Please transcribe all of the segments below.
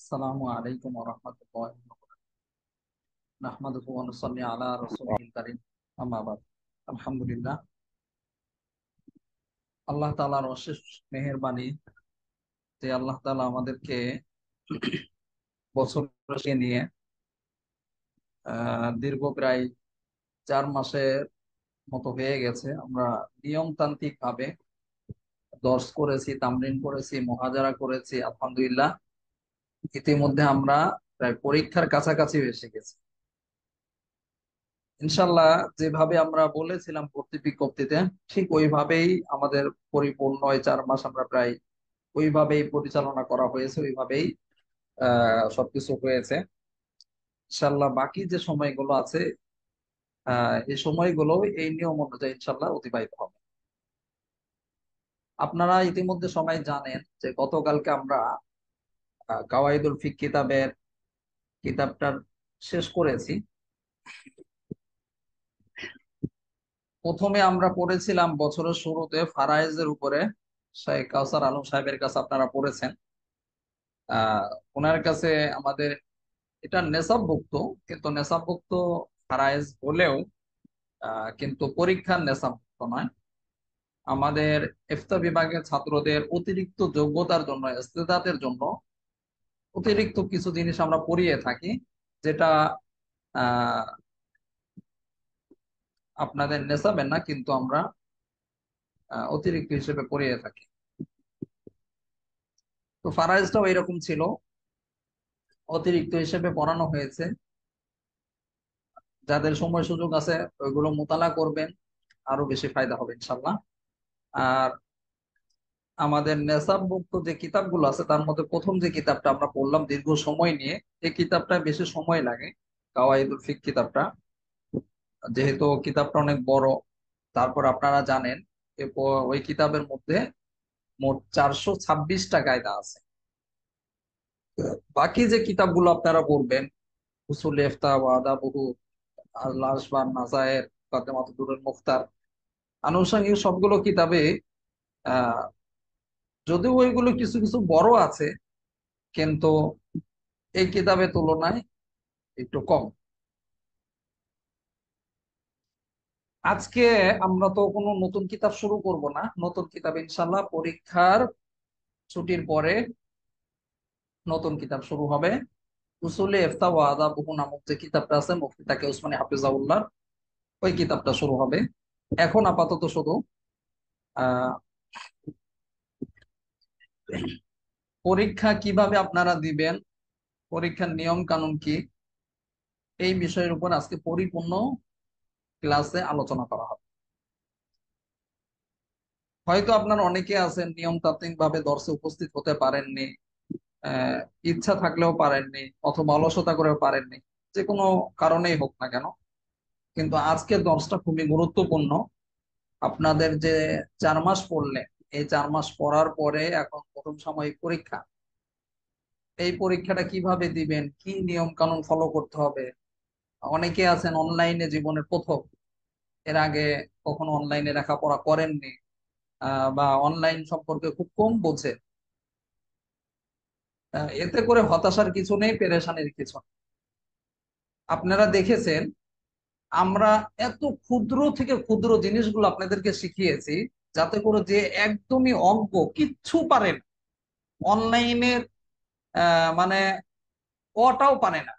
আসসালামু আলাইকুম ওয়া রাহমাতুল্লাহি ওয়া বারাকাতুহু। নাহমাদুহু ওয়া নুসাল্লি আলা রাসূলিহিল কারীম। আম্মা বাদ। আলহামদুলিল্লাহ, আল্লাহ তাআলার অশেষ মেহেরবানি যে আল্লাহ তাআলা আমাদেরকে বছর নিয়ে দীর্ঘ প্রায় 4 মাসের মতো হয়ে গেছে। আমরা নিয়মতান্ত্রিক ভাবে দর্স করেছি, তামরিন করেছি, মুহাজারা করেছি। আলহামদুলিল্লাহ, ইতিমধ্যে আমরা প্রায় পরীক্ষার কাছাকাছি এসে গেছি। ইনশাল্লাহ, যেভাবে আমরা বলেছিলাম ভর্তি বিজ্ঞপ্তিতে, ঠিক ওইভাবেই আমাদের পরিপূর্ণ এই 4 মাস আমরা প্রায় ওইভাবেই পরিচালনা করা হয়েছে, ওইভাবেই সবকিছু হয়েছে। ইনশাল্লাহ বাকি যে সময়গুলো আছে, এই সময়গুলো এই নিয়ম অনুযায়ী ইনশাল্লাহ অতিবাহিত হবে। আপনারা ইতিমধ্যে সবাই জানেন যে গতকালকে আমরা কাওয়াইদুল ফিক কিতাবটার শেষ করেছি। প্রথমে আমরা পড়েছিলাম বছরের শুরুতে ফারায়েজের উপরে। শেখ কাউসার আলম সাহেবের কাছে আপনারা পড়েছেন। আহ ওনার কাছে আমাদের এটা নেশাবভুক্ত, কিন্তু নেশাবভুক্ত ফারায়েজ হলেও কিন্তু পরীক্ষার নেশাবভুক্ত নয়। আমাদের ইফতা বিভাগের ছাত্রদের অতিরিক্ত যোগ্যতার জন্য, ইস্তেদাতের জন্য অতিরিক্ত কিছু জিনিস আমরা পড়িয়ে থাকি, যেটা আহ আপনাদের নেশাবের না, কিন্তু আমরা অতিরিক্ত হিসেবে পড়িয়ে থাকি। তো ফারায়েজটাও এরকম ছিল, অতিরিক্ত হিসেবে পড়ানো হয়েছে। যাদের সময় সুযোগ আছে ওইগুলো মোতালা করবেন, আরো বেশি ফায়দা হবে ইনশাল্লাহ। আর আমাদের নেশাবভুক্ত যে কিতাবগুলো আছে তার মধ্যে প্রথম যে কিতাবটা আমরা পড়লাম দীর্ঘ সময় নিয়ে, এই কিতাবটা বেশি সময় লাগে, কাওয়াইদুল ফিক কিতাবটা। যেহেতু কিতাবটা অনেক বড়, তারপর আপনারা জানেন ওই কিতাবের মধ্যে মোট 426টা কায়দা আছে। বাকি যে কিতাবগুলো আপনারা পড়বেন, উসুল ইফতা ওয়া আদাবুহু, আল আসবান নাজায়ের, মুকাদ্দিমাতুদ দুরুল মুখতার, আনুষঙ্গিক সবগুলো কিতাবে আহ যদিও ওইগুলো কিছু কিছু বড় আছে, কিন্তু এই কিতাবের তুলনায় একটু কম। আজকে আমরা তো কোনো নতুন কিতাব শুরু করব না, নতুন কিতাব ইনশাল্লাহ পরীক্ষার ছুটির পরে নতুন কিতাব শুরু হবে। উসুলে ইফতা ওয়া আদাবুহু নামক যে কিতাবটা আছে মুফতি তাকি উসমানী হাফিজাউল্লাহ, ওই কিতাবটা শুরু হবে। এখন আপাতত শুধু আহ পরীক্ষা কিভাবে আপনারা দিবেন, পরীক্ষার নিয়ম কানুন কি, এই বিষয়ের উপর আজকে পরিপূর্ণ ক্লাসে আলোচনা করা হবে। হয়তো আপনার অনেকে আছেন নিয়মতান্ত্রিক ভাবে দর্শে উপস্থিত হতে পারেননি, আহ ইচ্ছা থাকলেও পারেননি, অথবা অলসতা করেও পারেননি, যে কোনো কারণেই হোক না কেন। কিন্তু আজকের দর্শটা খুবই গুরুত্বপূর্ণ। আপনাদের যে 4 মাস পড়লেন, এই 4 মাস পড়ার পরে এখন প্রথম সাময়িক পরীক্ষা। এই পরীক্ষাটা কিভাবে দিবেন, কি নিয়ম কানুন ফলো করতে হবে। অনেকে আছেন অনলাইনে জীবনের প্রথম, এর আগে কখনো অনলাইনে লেখাপড়া করেননি, বা অনলাইন সম্পর্কে খুব কম বোঝে। এতে করে হতাশার কিছু নেই, পেরেশানির কিছু নেই। আপনারা দেখেছেন আমরা এত ক্ষুদ্র থেকে ক্ষুদ্র জিনিসগুলো আপনাদেরকে শিখিয়েছি, যাতে করে যে একদমই অজ্ঞ, কিচ্ছু পারেন অনলাইনের মানে ওটাও পারে না,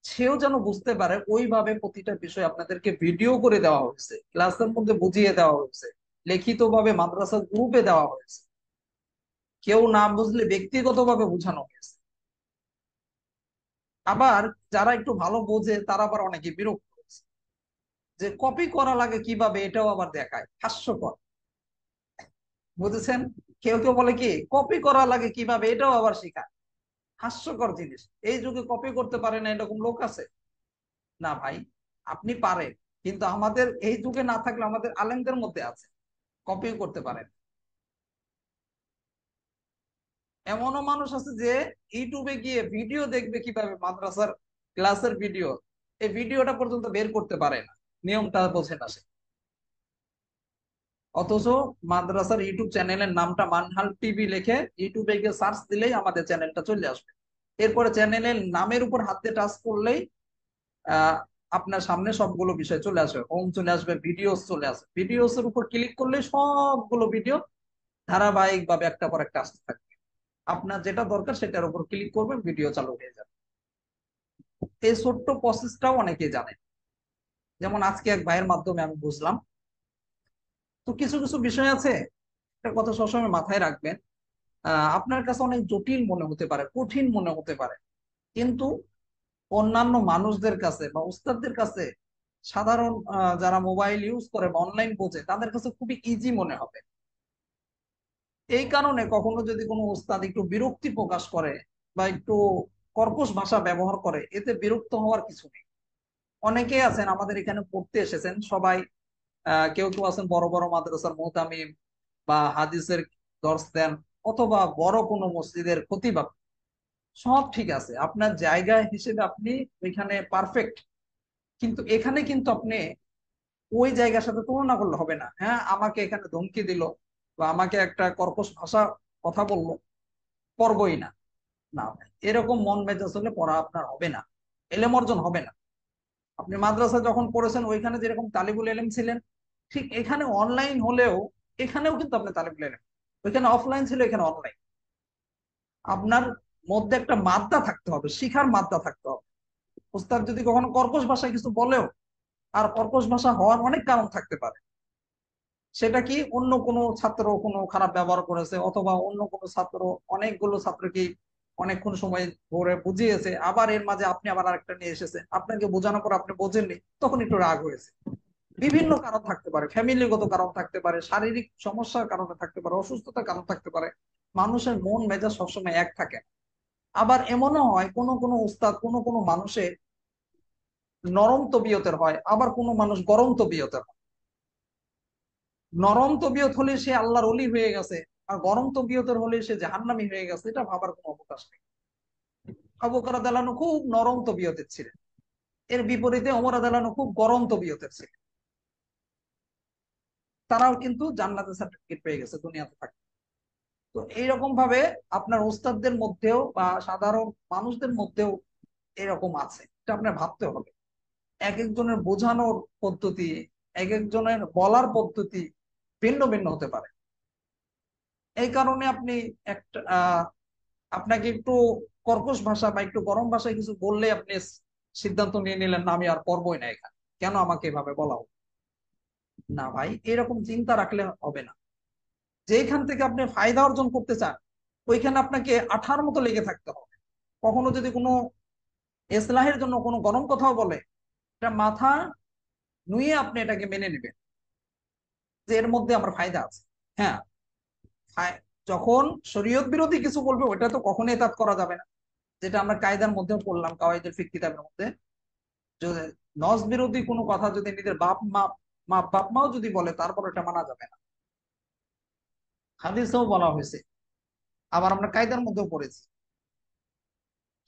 সেও যেন বুঝতে পারে, ওইভাবে প্রতিটা বিষয় আপনাদেরকে ভিডিও করে দেওয়া হয়েছে, ক্লাসের মধ্যে বুঝিয়ে দেওয়া হয়েছে, লিখিত ভাবে মাদ্রাসার গ্রুপে দেওয়া হয়েছে, কেউ না বুঝলে ব্যক্তিগতভাবে বোঝানো হয়েছে। আবার যারা একটু ভালো বোঝে তারা আবার অনেকে বিরক্ত হয়েছে যে কপি করা লাগে কিভাবে, এটাও আবার দেখায়, হাস্যকর। বুঝেছেন? কেউ কেউ বলে কি কপি করা লাগে কিভাবে, এটাও আবার শেখায়, হাস্যকর জিনিস। এই যুগে কপি করতে পারে না এরকম লোক আছে? না ভাই, আপনি পারেন, কিন্তু আমাদের এই যুগে না থাকলে আমাদের আলেমদের মধ্যে আছে, কপি করতে পারেন। এমনও মানুষ আছে যে ইউটিউবে গিয়ে ভিডিও দেখবে কিভাবে মাদ্রাসার ক্লাসের ভিডিও, এই ভিডিওটা পর্যন্ত বের করতে পারে না, নিয়মটা বোঝে না সে। অথচ মাদ্রাসার ইউটিউব চ্যানেলের নামটা মানহাল টিভি লিখে ইউটিউবে গিয়ে সার্চ দিলেই আমাদের চ্যানেলটা চলে আসবে। এরপরে চ্যানেলের নামের উপর হাত দিয়ে টাচ করলেই আহ আপনার সামনে সবগুলো বিষয় চলে আসবে, হোম চলে আসবে, ভিডিওস চলে আসবে। ভিডিওস এর উপর ক্লিক করলে সবগুলো ভিডিও ধারাবাহিক ভাবে একটা পর একটা আসতে থাকবে। আপনার যেটা দরকার সেটার উপর ক্লিক করবেন, ভিডিও চালু হয়ে যাবে। এই ছোট্ট প্রসেসটাও অনেকে জানে, যেমন আজকে এক ভাইয়ের মাধ্যমে আমি বুঝলাম। তো কিছু কিছু বিষয় আছে, একটা কথা সবসময় মাথায় রাখবেন। আপনার কাছে অনেক জটিল মনে হতে পারে, কঠিন মনে হতে পারে, কিন্তু অন্যান্য মানুষদের কাছে বা উস্তাদদের কাছে, সাধারণ যারা মোবাইল ইউজ করে বা অনলাইন বোঝে তাদের কাছে খুবই ইজি মনে হবে। এই কারণে কখনো যদি কোনো উস্তাদ একটু বিরক্তি প্রকাশ করে বা একটু কর্কশ ভাষা ব্যবহার করে, এতে বিরক্ত হওয়ার কিছু নেই। অনেকেই আছেন আমাদের এখানে পড়তে এসেছেন সবাই, কেউ কেউ আছেন বড় বড় মাদ্রাসার মুহতামিম বা হাদিসের দর্স দেন, অথবা বড় কোনো মসজিদের খতিব। সব ঠিক আছে, আপনার জায়গা হিসেবে আপনি ওইখানে পারফেক্ট, কিন্তু এখানে কিন্তু আপনি ওই জায়গার সাথে তুলনা করলে হবে না। হ্যাঁ, আমাকে এখানে ধমকি দিল বা আমাকে একটা কর্কশ ভাষা কথা বললো, পড়বই না। না ভাই, এরকম মন মেজাজ হলে পড়া আপনার হবে না, এলেম অর্জন হবে না। আপনি মাদ্রাসা যখন পড়েছেন ওইখানে যেরকম তালিবুল এলেম ছিলেন, ঠিক এখানে অনলাইন হলেও এখানেও কিন্তু আপনি তালিবুল এলেম। ওইখানে অফলাইন ছিল, এখানে অনলাইন। আপনার মধ্যে একটা মাদ্দা থাকতে হবে, শিখার মাদ্দা থাকতে হবে। উস্তাদ যদি কখনো কর্কশ ভাষায় কিছু বলেও, আর কর্কশ ভাষা হওয়ার অনেক কারণ থাকতে পারে। সেটা কি, অন্য কোনো ছাত্র কোনো খারাপ ব্যবহার করেছে, অথবা অন্য কোনো ছাত্র অনেকগুলো ছাত্রকে অনেকক্ষণ সময় ধরে বুঝিয়েছে, আবার এর মাঝে আপনি আবার আরেকটা নিয়ে এসেছে, আপনাকে বোঝানোর পর আপনি বোঝেননি, তখন একটু রাগ হয়েছে। বিভিন্ন কারণ থাকতে পারে, ফ্যামিলিগত কারণ থাকতে পারে, শারীরিক সমস্যার কারণে থাকতে পারে, অসুস্থতার কারণ থাকতে পারে। মানুষের মন মেজাজ সবসময় এক থাকে না। আবার এমনও হয় কোনো কোনো উস্তাদ কোনো কোনো মানুষের নরম তবিয়তের হয়, আবার কোনো মানুষ গরম তবিয়তের হয়। নরম তবিয়ত হলে সে আল্লাহর ওলি হয়ে গেছে, আর গরম তবিয়তের হলে সে জাহান্নামী হয়ে গেছে, এটা ভাবার কোনো অবকাশ নেই। আবু বকর রাদিয়াল্লাহু আনহু খুব নরম তবিয়তের ছিলেন, এর বিপরীতে ওমর রাদিয়াল্লাহু আনহু খুব গরম তবিয়তের ছিলেন। তারাও কিন্তু জান্নাতের সার্টিফিকেট পেয়ে গেছে দুনিয়াতে থাকে। তো এইরকম ভাবে আপনার ওস্তাদদের মধ্যেও বা সাধারণ মানুষদের মধ্যেও এরকম আছে, এটা আপনার ভাবতে হবে। এক একজনের বোঝানোর পদ্ধতি, এক একজনের বলার পদ্ধতি ভিন্ন ভিন্ন হতে পারে। এই কারণে আপনি একটা আপনাকে একটু কর্কশ ভাষা বা একটু গরম ভাষায় কিছু বললে আপনি সিদ্ধান্ত নিয়ে নিলেন, না আমি আর পড়বই না এখানে, কেন আমাকে এভাবে বলা হবে। না ভাই, এরকম চিন্তা রাখলে হবে না। যেখান থেকে আপনি ফায়দা অর্জন করতে চান, ওইখানে আপনাকে আঠার মতো লেগে থাকতে হবে। কখনো যদি কোনো ইসলাহের জন্য কোনো গরম কথাও বলে, এটা মাথা নুয়ে আপনি এটাকে মেনে নেবেন, যে এর মধ্যে আমার ফায়দা আছে। হ্যাঁ, যখন শরীয়ত বিরোধী কিছু বলবে ওইটা তো কখনোই এতাত করা যাবে না। যেটা আমরা কায়দার মধ্যেও পড়লাম, কাওয়াইদুল ফিকহ কিতাবের মধ্যে, যে নজ বিরোধী কোনো কথা যদি নিজের বাপ মাও যদি বলে, তারপর এটা মানা যাবে না। হাদিসেও বলা হয়েছে, আবার আমরা কায়দার মধ্যেও পড়েছি।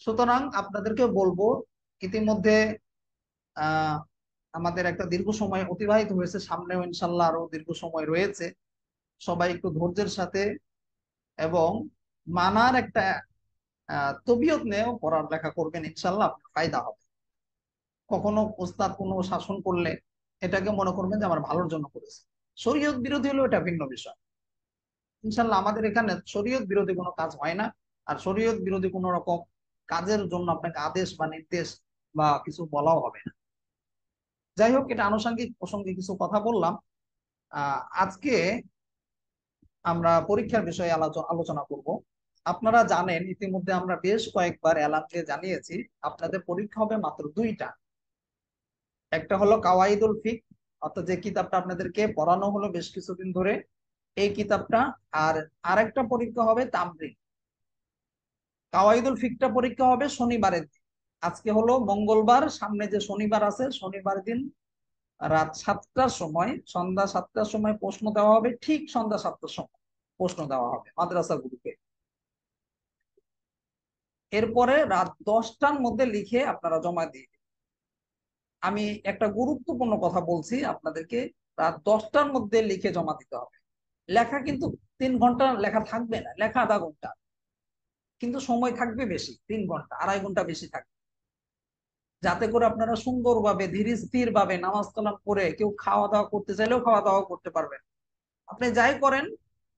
সুতরাং আপনাদেরকে বলবো, ইতিমধ্যে আহ আমাদের একটা দীর্ঘ সময় অতিবাহিত হয়েছে, সামনেও ইনশাল্লাহ আরো দীর্ঘ সময় রয়েছে। সবাই একটু ধৈর্যের সাথে এবং মানার একটা তবিয়ত নিয়েও পড়ার লেখা করবেন, ইনশাল্লাহ আপনার ফায়দা হবে। কখনো ওস্তাদ কোনো শাসন করলে এটাকে মনে করবেন যে আমার ভালোর জন্য করেছে। শরীয়ত বিরোধী হলেও এটা ভিন্ন বিষয়। ইনশাল্লাহ আমাদের এখানে শরীয়ত বিরোধী কোনো কাজ হয় না, আর শরীয়ত বিরোধী কোনো রকম কাজের জন্য আপনাকে আদেশ বা নির্দেশ বা কিছু বলাও হবে না। যাই হোক, এটা আনুষঙ্গিক প্রসঙ্গে কিছু কথা বললাম। আজকে আমরা পরীক্ষার বিষয়ে আলোচনা করব। আপনারা জানেন ইতিমধ্যে আমরা বেশ কয়েকবার এলানকে জানিয়েছি আপনাদের পরীক্ষা হবে মাত্র দুইটা। একটা হলো কাওয়াইদুল ফিক, অর্থাৎ যে কিতাবটা আপনাদেরকে পড়ানো হলো বেশ কিছুদিন ধরে, এই কিতাবটা। আর আরেকটা পরীক্ষা হবে তামরিন। কাওয়াইদুল ফিকটা পরীক্ষা হবে শনিবারের দিন। আজকে হলো মঙ্গলবার, সামনে যে শনিবার আছে, শনিবার দিন রাত 7টার সময়, সন্ধ্যা 7টার সময় প্রশ্ন দেওয়া হবে, ঠিক সন্ধ্যা 7টার সময় প্রশ্ন দেওয়া হবে মাদ্রাসা গ্রুপে। এরপরে রাত 10টার মধ্যে লিখে আপনারা জমা দিয়ে দিন। আমি একটা গুরুত্বপূর্ণ কথা বলছি আপনাদেরকে, রাত 10টার মধ্যে লিখে জমা দিতে হবে। লেখা কিন্তু 3 ঘন্টা লেখা থাকবে না, লেখা আধা ঘন্টা। কিন্তু সময় থাকবে বেশি, 3 ঘন্টা 2.5 ঘন্টা বেশি থাকবে, যাতে করে আপনারা সুন্দরভাবে ধীর স্থির ভাবে নামাজ কালাম করে কেউ খাওয়া দাওয়া করতে চাইলেও খাওয়া দাওয়া করতে পারবেন। আপনি যাই করেন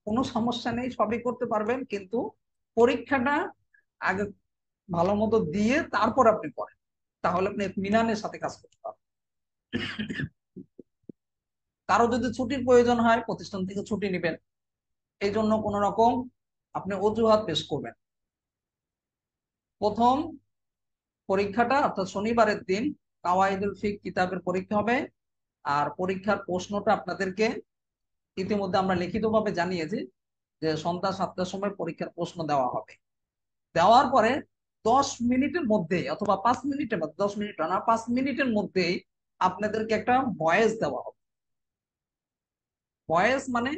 কোনো সমস্যা নেই, সবই করতে পারবেন, কিন্তু পরীক্ষাটা আগে ভালো মতো দিয়ে তারপর আপনি পড়েন, তাহলে আপনি ইতমিনানের সাথে কাজ করতে পারবেন। কারো যদি ছুটির প্রয়োজন হয় প্রতিষ্ঠান থেকে ছুটি নেবেন, এই জন্য কোন রকম আপনি অজুহাত পেশ করবেন। প্রথম পরীক্ষাটা অর্থাৎ শনিবারের দিন কাওয়াইদুল ফিক কিতাবের পরীক্ষা হবে। আর পরীক্ষার প্রশ্নটা আপনাদেরকে ইতিমধ্যে আমরা লিখিতভাবে জানিয়েছি যে সন্ধ্যা 7টার সময় পরীক্ষার প্রশ্ন দেওয়া হবে। দেওয়ার পরে 10 মিনিটের মধ্যেই অথবা 5 মিনিটের মধ্যে, 10 মিনিট না, 5 মিনিটের মধ্যেই আপনাদেরকে একটা ভয়েস দেওয়া হবে। ভয়েস মানে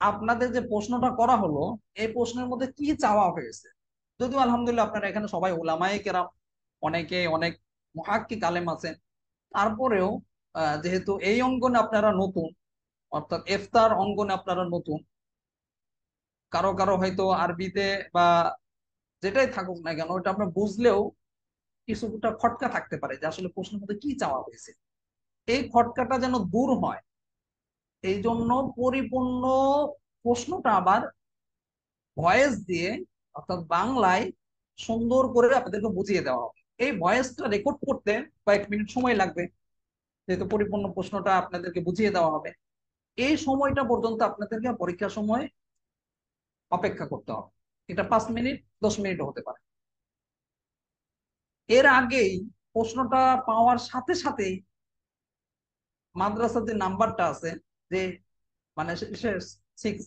আপনাদের যে প্রশ্নটা করা হলো এই প্রশ্নের মধ্যে কি চাওয়া হয়েছে। যদিও আলহামদুলিল্লাহ আপনারা এখানে সবাই উলামায়ে কেরাম, অনেকে অনেক মুহাক্কিক আলেম আছেন, তারপরেও যেহেতু এই অঙ্গনে আপনারা নতুন, অর্থাৎ ইফতার অঙ্গনে আপনারা নতুন, কারো কারো হয়তো আরবিতে বা যেটাই থাকুক না কেন ওটা আপনার বুঝলেও কিছুটা খটকা থাকতে পারে যে আসলে প্রশ্নের মধ্যে কি চাওয়া হয়েছে। এই খটকাটা যেন দূর হয় এই জন্য পরিপূর্ণ প্রশ্নটা আবার ভয়েস দিয়ে অর্থাৎ বাংলায় সুন্দর করে আপনাদেরকে বুঝিয়ে দেওয়া হবে। এই ভয়েসটা রেকর্ড করতে কয়েক মিনিট সময় লাগবে, যেহেতু পরিপূর্ণ প্রশ্নটা আপনাদেরকে বুঝিয়ে দেওয়া হবে। এই সময়টা পর্যন্ত আপনাদেরকে পরীক্ষার সময় অপেক্ষা করতে হবে। এটা 5 মিনিট 10 মিনিট হতে পারে। এর আগেই প্রশ্নটা পাওয়ার সাথে সাথেই মাদ্রাসার যে নাম্বারটা আছে, যে মানে সিক্স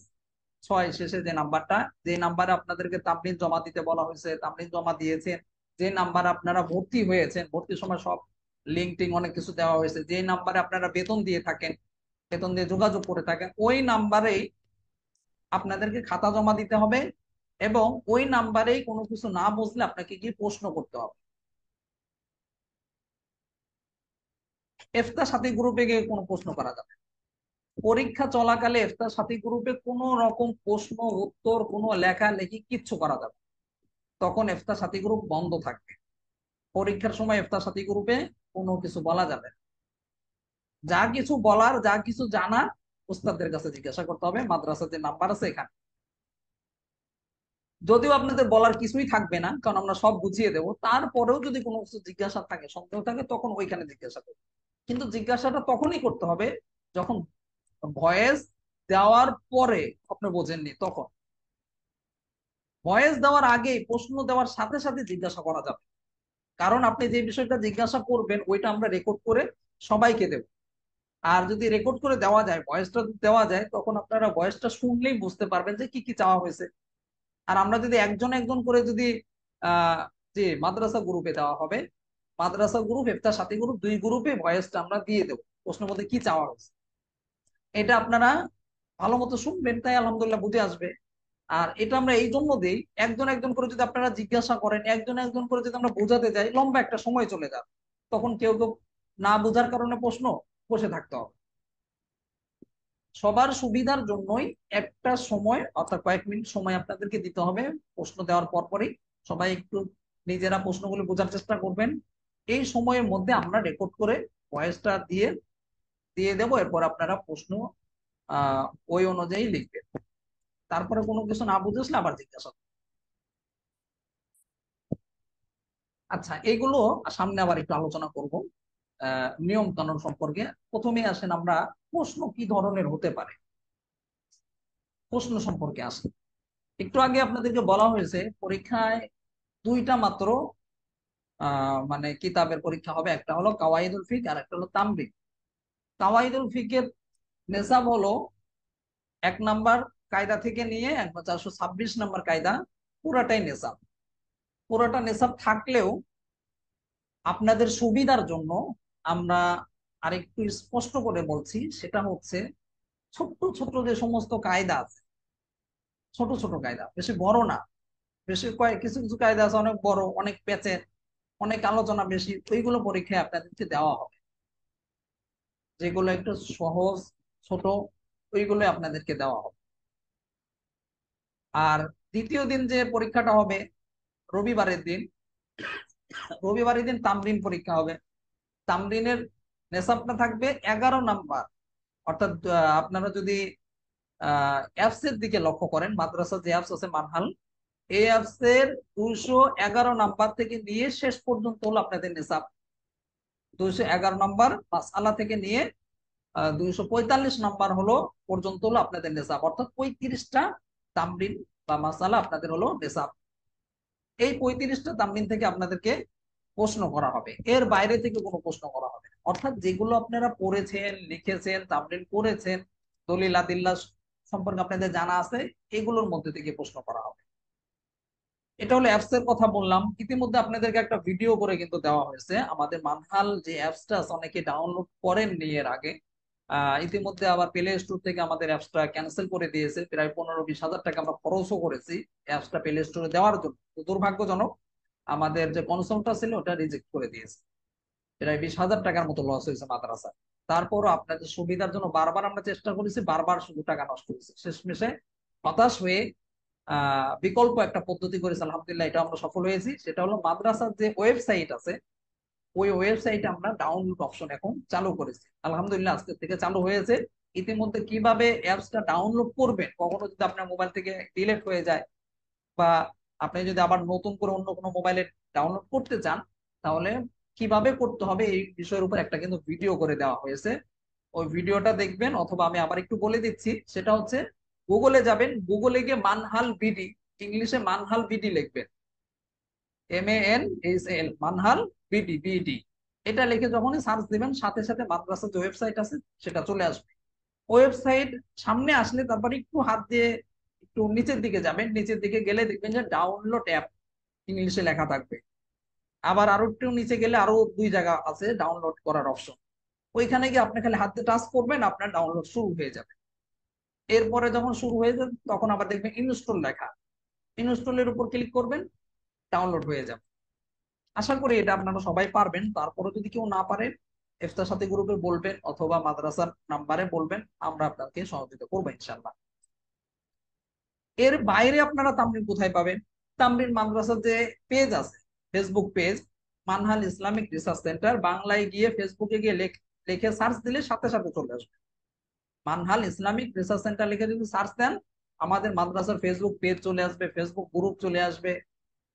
6 শেষে যে নাম্বারটা, যে নাম্বারে আপনাদেরকে তাবলিগ জমা দিতে বলা হয়েছে, তাবলিগ জমা দিয়েছেন, যে নাম্বারে আপনারা ভর্তি হয়েছেন, ভর্তির সময় সব লিঙ্ক টিং অনেক কিছু দেওয়া হয়েছে, যে নাম্বারে আপনারা বেতন দিয়ে থাকেন, বেতন দিয়ে যোগাযোগ করে থাকেন, ওই নাম্বারেই আপনাদেরকে খাতা জমা দিতে হবে। এবং ওই নাম্বারেই কোনো কিছু না বুঝলে আপনাকে কি প্রশ্ন করতে হবে। ইফতার সাথী গ্রুপে গিয়ে কোনো প্রশ্ন করা যাবে না। পরীক্ষা চলাকালে ইফতার সাথী গ্রুপে কোনো রকম প্রশ্ন উত্তর কোনো লেখালেখি কিচ্ছু করা যাবে না। তখন ইফতার সাথী গ্রুপ বন্ধ থাকবে। পরীক্ষার সময় ইফতার সাথী গ্রুপে কোনো কিছু বলা যাবে না। যা কিছু বলার যা কিছু জানার উস্তাদদের কাছে জিজ্ঞাসা করতে হবে, মাদ্রাসার যে নাম্বার আছে এখানে। যদিও আপনাদের বলার কিছুই থাকবে না কারণ আমরা সব বুঝিয়ে দেবো, তারপরেও যদি কোনো কিছু জিজ্ঞাসা থাকে সন্দেহ থাকে তখন ওইখানে জিজ্ঞাসা করবে। কিন্তু জিজ্ঞাসাটা তখনই করতে হবে যখন ভয়েস দেওয়ার পরে আপনি বোঝেননি তখন। ভয়েস দেওয়ার আগে প্রশ্ন দেওয়ার সাথে সাথে জিজ্ঞাসা করা যাবে, কারণ আপনি যে বিষয়টা জিজ্ঞাসা করবেন ওইটা আমরা রেকর্ড করে সবাইকে দেব। আর যদি রেকর্ড করে দেওয়া যায়, ভয়েসটা দেওয়া যায়, তখন আপনারা ভয়েসটা শুনলেই বুঝতে পারবেন যে কি কি চাওয়া হয়েছে। আর আমরা যদি একজন একজন করে যদি আহ যে মাদ্রাসা গ্রুপে দেওয়া হবে, মাদ্রাসা গ্রুপ ইফতার সাথী গ্রুপ 2 গ্রুপে ভয়েসটা আমরা দিয়ে দেবো প্রশ্নের মধ্যে কি চাওয়া হয়েছে। এটা আপনারা ভালো মতো শুনবেন, তাই আলহামদুলিল্লাহ বুঝে আসবে। আর এটা আমরা এই জন্য দিই, একজন একজন করে যদি আপনারা জিজ্ঞাসা করেন, একজন একজন করে যদি আমরা বোঝাতে যাই, লম্বা একটা সময় চলে যাবে। তখন কেউ কেউ না বোঝার কারণে প্রশ্ন বসে থাকতে হবে। সবার সুবিধার জন্যই একটা সময় অর্থাৎ কয়েক মিনিট সময় আপনাদেরকে দিতে হবে প্রশ্ন দেওয়ার পরপরই। সবাই একটু নিজেরা প্রশ্নগুলো বোঝার চেষ্টা করবেন। এই সময়ের মধ্যে আমরা রেকর্ড করে ভয়েসটা দিয়ে দিয়ে দেবো, এরপর আপনারা প্রশ্ন আহ ওই অনুযায়ী লিখবেন। তারপরে কোনো কিছু না বুঝে আসলে আবার জিজ্ঞাসা করবেন। আচ্ছা, এগুলো সামনে আবার একটু আলোচনা করব নিয়ম কানুন সম্পর্কে। প্রথমে আসেন আমরা প্রশ্ন কি ধরনের হতে পারে, প্রশ্ন সম্পর্কে আসেন। একটু আগে আপনাদেরকে বলা হয়েছে পরীক্ষায় 2টা মাত্র মানে কিতাবের পরীক্ষা হবে, একটা হলো কাওয়াইদুল ফিক আর একটা হলো তামরিন। কাওয়াইদুল ফিকের নেসাব হলো 1 নাম্বার কায়দা থেকে নিয়ে একবার 426 নাম্বার কায়দা, পুরাটাই নেসাব। পুরোটা নেসাব থাকলেও আপনাদের সুবিধার জন্য আমরা আরেকটু স্পষ্ট করে বলছি, সেটা হচ্ছে ছোট্ট ছোট্ট যে সমস্ত কায়দা আছে, ছোট ছোট কায়দা, বেশি বড় না, বেশি কয়েক কিছু কিছু কায়দা আছে অনেক বড়, অনেক প্যাচের, অনেক আলোচনা বেশি, ওইগুলো পরীক্ষায় আপনাদেরকে দেওয়া হবে। যেগুলো একটু সহজ ছোট ওইগুলো আপনাদেরকে দেওয়া হবে। আর দ্বিতীয় দিন যে পরীক্ষাটা হবে রবিবারের দিন, রবিবারের দিন তামরিন পরীক্ষা হবে। তামরিনের নেশাবটা থাকবে 11 নাম্বার। অর্থাৎ আপনারা যদি অ্যাপস এর দিকে লক্ষ্য করেন, মাদ্রাসা যে অ্যাপস আছে মানহাল, এই অ্যাপস এর 211 নাম্বার থেকে নিয়ে শেষ পর্যন্ত হলো আপনাদের নেশাব। 211 নাম্বার মাসআলা থেকে নিয়ে 245 নাম্বার হলো পর্যন্ত হলো আপনাদের নেশাব, অর্থাৎ 35টা তামরিন বা মাসআলা আপনাদের হলো নেশাব। এই 35টা তামরিন থেকে আপনাদেরকে প্রশ্ন করা হবে, এর বাইরে থেকে কোনো প্রশ্ন করা হবে না। অর্থাৎ যেগুলো আপনারা পড়েছেন, লিখেছেন, তামরিন করেছেন, দলিল আদিল্লাহ সম্পর্কে আপনাদের জানা আছে, এগুলোর মধ্যে থেকে প্রশ্ন করা হবে। এটা হলো অ্যাপস এর কথা বললাম। ইতিমধ্যে আপনাদেরকে একটা ভিডিও করে কিন্তু দেওয়া হয়েছে। আমাদের মানহাল যে অ্যাপসটা আছে অনেকে ডাউনলোড করেননি এর আগে। ইতিমধ্যে আবার প্লে স্টোর থেকে আমাদের অ্যাপসটা ক্যান্সেল করে দিয়েছে। প্রায় 15-20 হাজার টাকা আমরা খরচও করেছি অ্যাপসটা প্লে স্টোরে দেওয়ার জন্য। তো দুর্ভাগ্যজনক, আমাদের যে কনসোলটা ছিল ওটা রিজেক্ট করে দিয়েছে। প্রায় 20,000 টাকার মতো লস হয়েছে মাদ্রাসা। তারপরও আপনাদের সুবিধার জন্য বারবার আমরা চেষ্টা করেছি, বারবার শুধু টাকা নষ্ট হয়েছে। শেষমেশে হতাশ হয়ে বিকল্প একটা পদ্ধতি করেছে, আলহামদুলিল্লাহ এটা আমরা সফল হয়েছি। সেটা হলো মাদ্রাসার যে ওয়েবসাইট আছে, ওই ওয়েবসাইটে আমরা ডাউনলোড অপশন এখন চালু করেছি। আলহামদুলিল্লাহ আজকে থেকে চালু হয়েছে। ইতিমধ্যে কিভাবে অ্যাপসটা ডাউনলোড করবেন, কখনো যদি আপনার মোবাইল থেকে ডিলিট হয়ে যায় বা আপনি যদি আবার নতুন করে অন্য কোনো মোবাইলে ডাউনলোড করতে চান, তাহলে কিভাবে করতে হবে এই বিষয়ের উপর একটা কিন্তু ভিডিও করে দেওয়া হয়েছে। ওই ভিডিওটা দেখবেন, অথবা আমি আবার একটু বলে দিচ্ছি। সেটা হচ্ছে গুগলে যাবেন, গুগলে গিয়ে মানহাল বিডি, ইংলিশে মানহাল বিডি লিখবেন, MANHAL, মানহাল বিডি, বিডি। এটা লিখে যখনই সার্চ দিবেন, সাথে সাথে মাদ্রাসার যে ওয়েবসাইট আছে সেটা চলে আসবে। ওয়েবসাইট সামনে আসলে তারপরে একটু হাত দিয়ে একটু নিচের দিকে যাবেন, নিচের দিকে গেলে দেখবেন যে ডাউনলোড অ্যাপ ইংলিশে লেখা থাকবে। আবার আরো একটু নিচে গেলে আরো 2 জায়গা আছে ডাউনলোড করার অপশন। ওইখানে গিয়ে আপনি খালি হাত দিয়ে টাচ করবেন, আপনার ডাউনলোড শুরু হয়ে যাবে। এরপরে যখন শুরু হয়ে যাবে তখন আবার দেখবেন ইনস্টল লেখা, ইনস্টলের উপর ক্লিক করবেন, ডাউনলোড হয়ে যাবে। আশা করি এটা আপনারা সবাই পারবেন। তারপরে যদি কেউ না পারেন, ইফতার সাথী গ্রুপে বলবেন অথবা মাদ্রাসার নাম্বারে বলবেন, আমরা আপনাকে সহযোগিতা করবো ইনশাল্লাহ। এর বাইরে আপনারা তামরিন কোথায় পাবেন? তামরিন মাদ্রাসার যে পেজ আছে, Facebook page Manhal Islamic research centre, বাংলায় গিয়ে ফেসবুকে গিয়ে লিখে সার্চ দিলে সাথে সাথে চলে আসবে। মানহাল ইসলামিক রিসার্চ সেন্টার লিখে যদি সার্চ দেন, আমাদের মাদ্রাসার ফেসবুক পেজ চলে আসবে, ফেসবুক গ্রুপ চলে আসবে,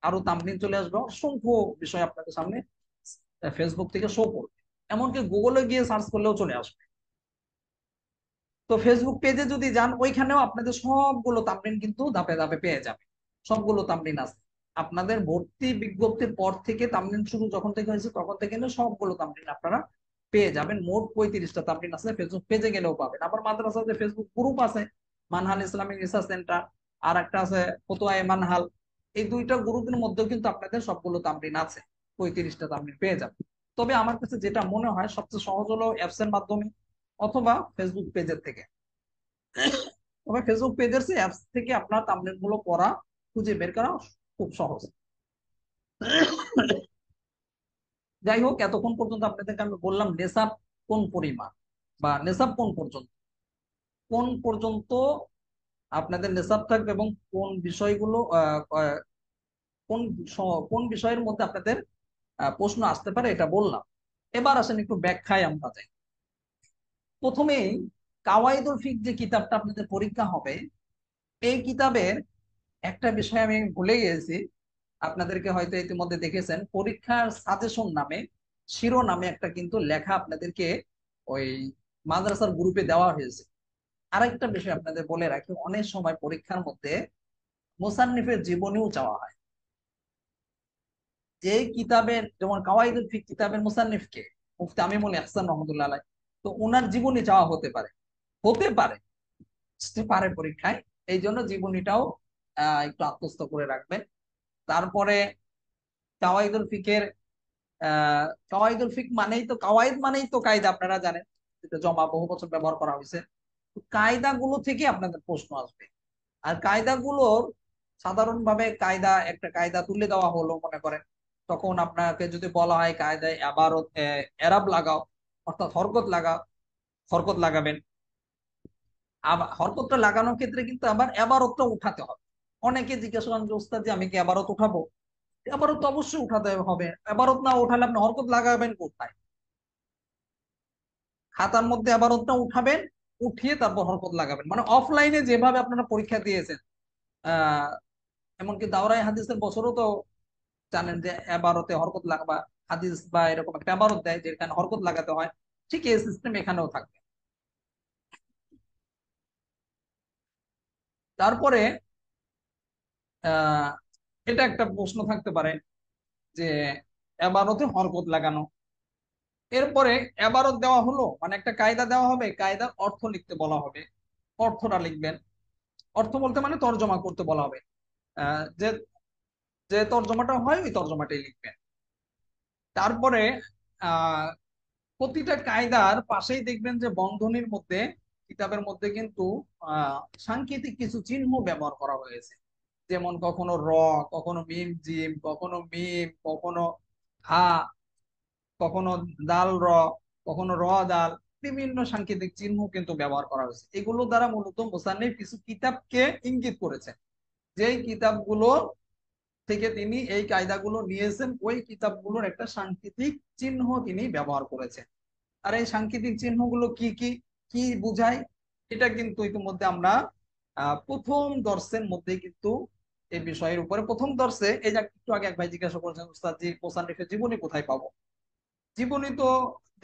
আরো তামরিন চলে আসবে, অসংখ্য বিষয় আপনাদের সামনে ফেসবুক থেকে শো করবে। এমনকি গুগলে গিয়ে সার্চ করলেও চলে আসবে। তো ফেসবুক পেজে যদি যান, ওইখানেও আপনাদের সবগুলো তামরিন কিন্তু ধাপে ধাপে পেয়ে যাবে। সবগুলো তামরিন আছে। আপনাদের ভর্তি বিজ্ঞপ্তির পর থেকে তামরিন শুরু যখন থেকে হয়েছে তখন থেকে কিন্তু সবগুলো তামরিন আপনারা পেয়ে যাবেন। মোট 35টা তামরিন আছে, ফেসবুক পেজে গেলেও পাবেন। আবার মাদ্রাসার যে ফেসবুক গ্রুপ আছে, মানহাল ইসলামিক রিসার্চ সেন্টার, আর একটা আছে ফতোয়ায়ে মানহাল, এই 2টা গ্রুপের মধ্যেও কিন্তু আপনাদের সবগুলো তামরিন আছে। 35টা তামরিন পেয়ে যাবেন। তবে আমার কাছে যেটা মনে হয় সবচেয়ে সহজ হলো অ্যাপস এর মাধ্যমে অথবা ফেসবুক পেজের থেকে। তবে ফেসবুক পেজের চেয়ে অ্যাপস থেকে আপনার থাম্বনেল গুলো পড়া, খুঁজে বের করা খুব সহজ। যাই হোক, এতক্ষণ পর্যন্ত আপনাদেরকে আমি বললাম নেশাব কোন পরিমাণ বা নেশাব কোন পর্যন্ত, কোন পর্যন্ত আপনাদের নেশাব থাকবে এবং কোন বিষয়গুলো কোন কোন বিষয়ের মধ্যে আপনাদের প্রশ্ন আসতে পারে এটা বললাম। এবার আসেন একটু ব্যাখ্যায় আমরা যাই। প্রথমেই কাওয়াইদুল ফিক যে কিতাবটা আপনাদের পরীক্ষা হবে, এই কিতাবের একটা বিষয় আমি ভুলে গিয়েছি। আপনাদেরকে হয়তো ইতিমধ্যে দেখেছেন, পরীক্ষার সাজেশন নামে, শিরোনামে একটা কিন্তু লেখা আপনাদেরকে ওই মাদ্রাসার গ্রুপে দেওয়া হয়েছে। আরেকটা বিষয় আপনাদের বলে রাখি, অনেক সময় পরীক্ষার মধ্যে মুসান্নিফের জীবনীও চাওয়া হয়। যে কিতাবের, যেমন কাওয়াইদুল ফিক কিতাবের মুসান্নিফকে মুফতি আমিনুল ইহসান রহমতুল্লাহ আলাইহ, তো ওনার জীবনী চাওয়া হতে পারে, হতে পারে, আসতে পারে পরীক্ষায়। এই জন্য জীবনীটাও একটু আত্মস্থ করে রাখবেন। তারপরে কাওয়াইদুল ফিকের কাওয়াইদুল ফিক মানেই তো, কাওয়াইদ মানেই তো কায়দা, আপনারা জানেন, এটা জমা বহু বছর ব্যবহার করা হয়েছে। কায়দা গুলো থেকে আপনাদের প্রশ্ন আসবে। আর কায়দা গুলোর সাধারণভাবে কায়দা, একটা কায়দা তুলে দেওয়া হলো মনে করেন, তখন আপনাকে যদি বলা হয় কায়দায় আবারত এরাব লাগাও, অর্থাৎ হরকত লাগাবেন। আবার হরকতটা লাগানোর ক্ষেত্রে কিন্তু আবার এবারতটা উঠাতে হবে। অনেকে জিজ্ঞাসা করেন যে ওস্তাদ, যে আমি কি এবারত উঠাবো? এবারত তো অবশ্যই উঠাতে হবে। এবারত না উঠালে আপনি হরকত লাগাবেন কোথায়? খাতার মধ্যে এবারতটা উঠাবেন, উঠিয়ে তারপর হরকত লাগাবেন। মানে অফলাইনে যেভাবে আপনারা পরীক্ষা দিয়েছেন, আহ এমনকি দাওরাই হাদিসের বছরও তো জানেন যে এবারতে হরকত লাগবা, হাদিস বা এরকম একটা এবারত দেয় যেখানে হরকত লাগাতে হয়। ঠিক এই সিস্টেম এখানেও থাকবে। তারপরে আহ এটা একটা প্রশ্ন থাকতে পারে যে এবারতে হরকত লাগানো, এরপরে এবারত দেওয়া হলো মানে একটা কায়দা দেওয়া হবে, কায়দার অর্থ লিখতে বলা হবে, অর্থটা লিখবেন। অর্থ বলতে মানে তর্জমা করতে বলা হবে। যে যে তর্জমাটা হয় ওই তর্জমাটাই লিখবেন। তারপরে আহ প্রতিটা কায়দার পাশেই দেখবেন যে বন্ধনীর মধ্যে, কিতাবের মধ্যে কিন্তু আহ সাংকেতিক কিছু চিহ্ন ব্যবহার করা হয়েছে। যেমন কখনো র, কখনো মিম জিম, কখনো মিম, কখনো হা, কখনো দাল র, কখনো র দাল, বিভিন্ন সাংকেতিক চিহ্ন কিন্তু ব্যবহার করা হয়েছে। এগুলো দ্বারা মূলত মুসান্নিফ কিছু কিতাবকে ইঙ্গিত করেছেন, যেই কিতাবগুলো থেকে তিনি এই কায়দাগুলো নিয়েছেন ওই কিতাবগুলোর একটা সাংকেতিক চিহ্ন তিনি ব্যবহার করেছেন। আর এই সাংকেতিক চিহ্নগুলো কি কি কি বোঝায়, এটা কিন্তু ইতিমধ্যে আমরা প্রথম দর্শের মধ্যে কিন্তু এই বিষয়ের উপরে প্রথম দর্শে, এই যে একটু আগে এক ভাই জিজ্ঞাসা করেছেন উস্তাদ জি মোসান্নিফের জীবনী কোথায় পাবো? জীবনী তো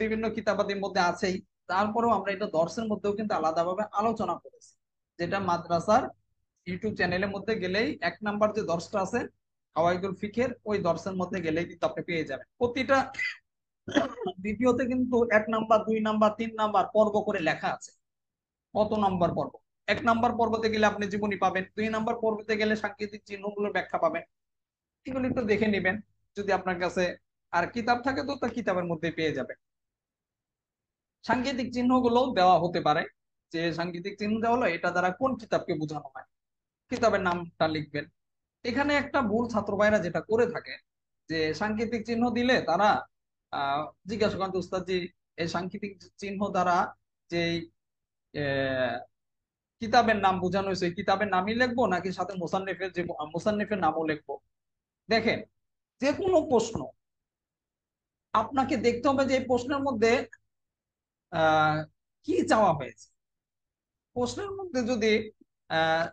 বিভিন্ন কিতাবাদির মধ্যে আছেই, তারপরেও আমরা এটা দর্শের মধ্যেও কিন্তু আলাদাভাবে আলোচনা করেছি, যেটা মাদ্রাসার ইউটিউব চ্যানেলের মধ্যে গেলেই 1 নাম্বার যে দর্শটা আছে কাওয়াইদুল ফিকের, ওই দর্শের মধ্যে গেলেই কিন্তু আপনি পেয়ে যাবেন। প্রতিটা ভিডিওতে কিন্তু 1 নাম্বার, 2 নাম্বার, 3 নাম্বার পর্ব করে লেখা আছে কত নাম্বার পর্ব। 1 নাম্বার পর্বতে গেলে আপনি জীবনী পাবেন, 2 নাম্বার পর্বতে গেলে সাংকেতিক চিহ্নগুলোর ব্যাখ্যা পাবেন। এগুলো একটু দেখে নিবেন যদি আপনার কাছে আর কিতাব থাকে তো তা কিতাবের মধ্যে পেয়ে যাবেন। সাংকেতিক চিহ্নগুলো দেওয়া হতে পারে, যে সাংকেতিক চিহ্ন দেওয়া হলো এটা দ্বারা কোন কিতাবকে বোঝানো হয়, কিতাবের নামটা লিখবেন। এখানে একটা ভুল ছাত্র ভাইরা যেটা করে থাকে, যে সাংকেতিক চিহ্ন দিলে তারা আহ জিজ্ঞাসা করেন যে, উস্তাদ জি এই সাংকেতিক চিহ্ন দ্বারা যে কিতাবের নাম বোঝানো হয়েছে ওই কিতাবের নামই লিখবো নাকি সাথে মোসান্নিফের যে মোসান্নিফের নামও লিখবো? দেখেন, যে কোনো প্রশ্ন আপনাকে দেখতে হবে যে এই প্রশ্নের মধ্যে আহ কি চাওয়া হয়েছে। প্রশ্নের মধ্যে যদি আহ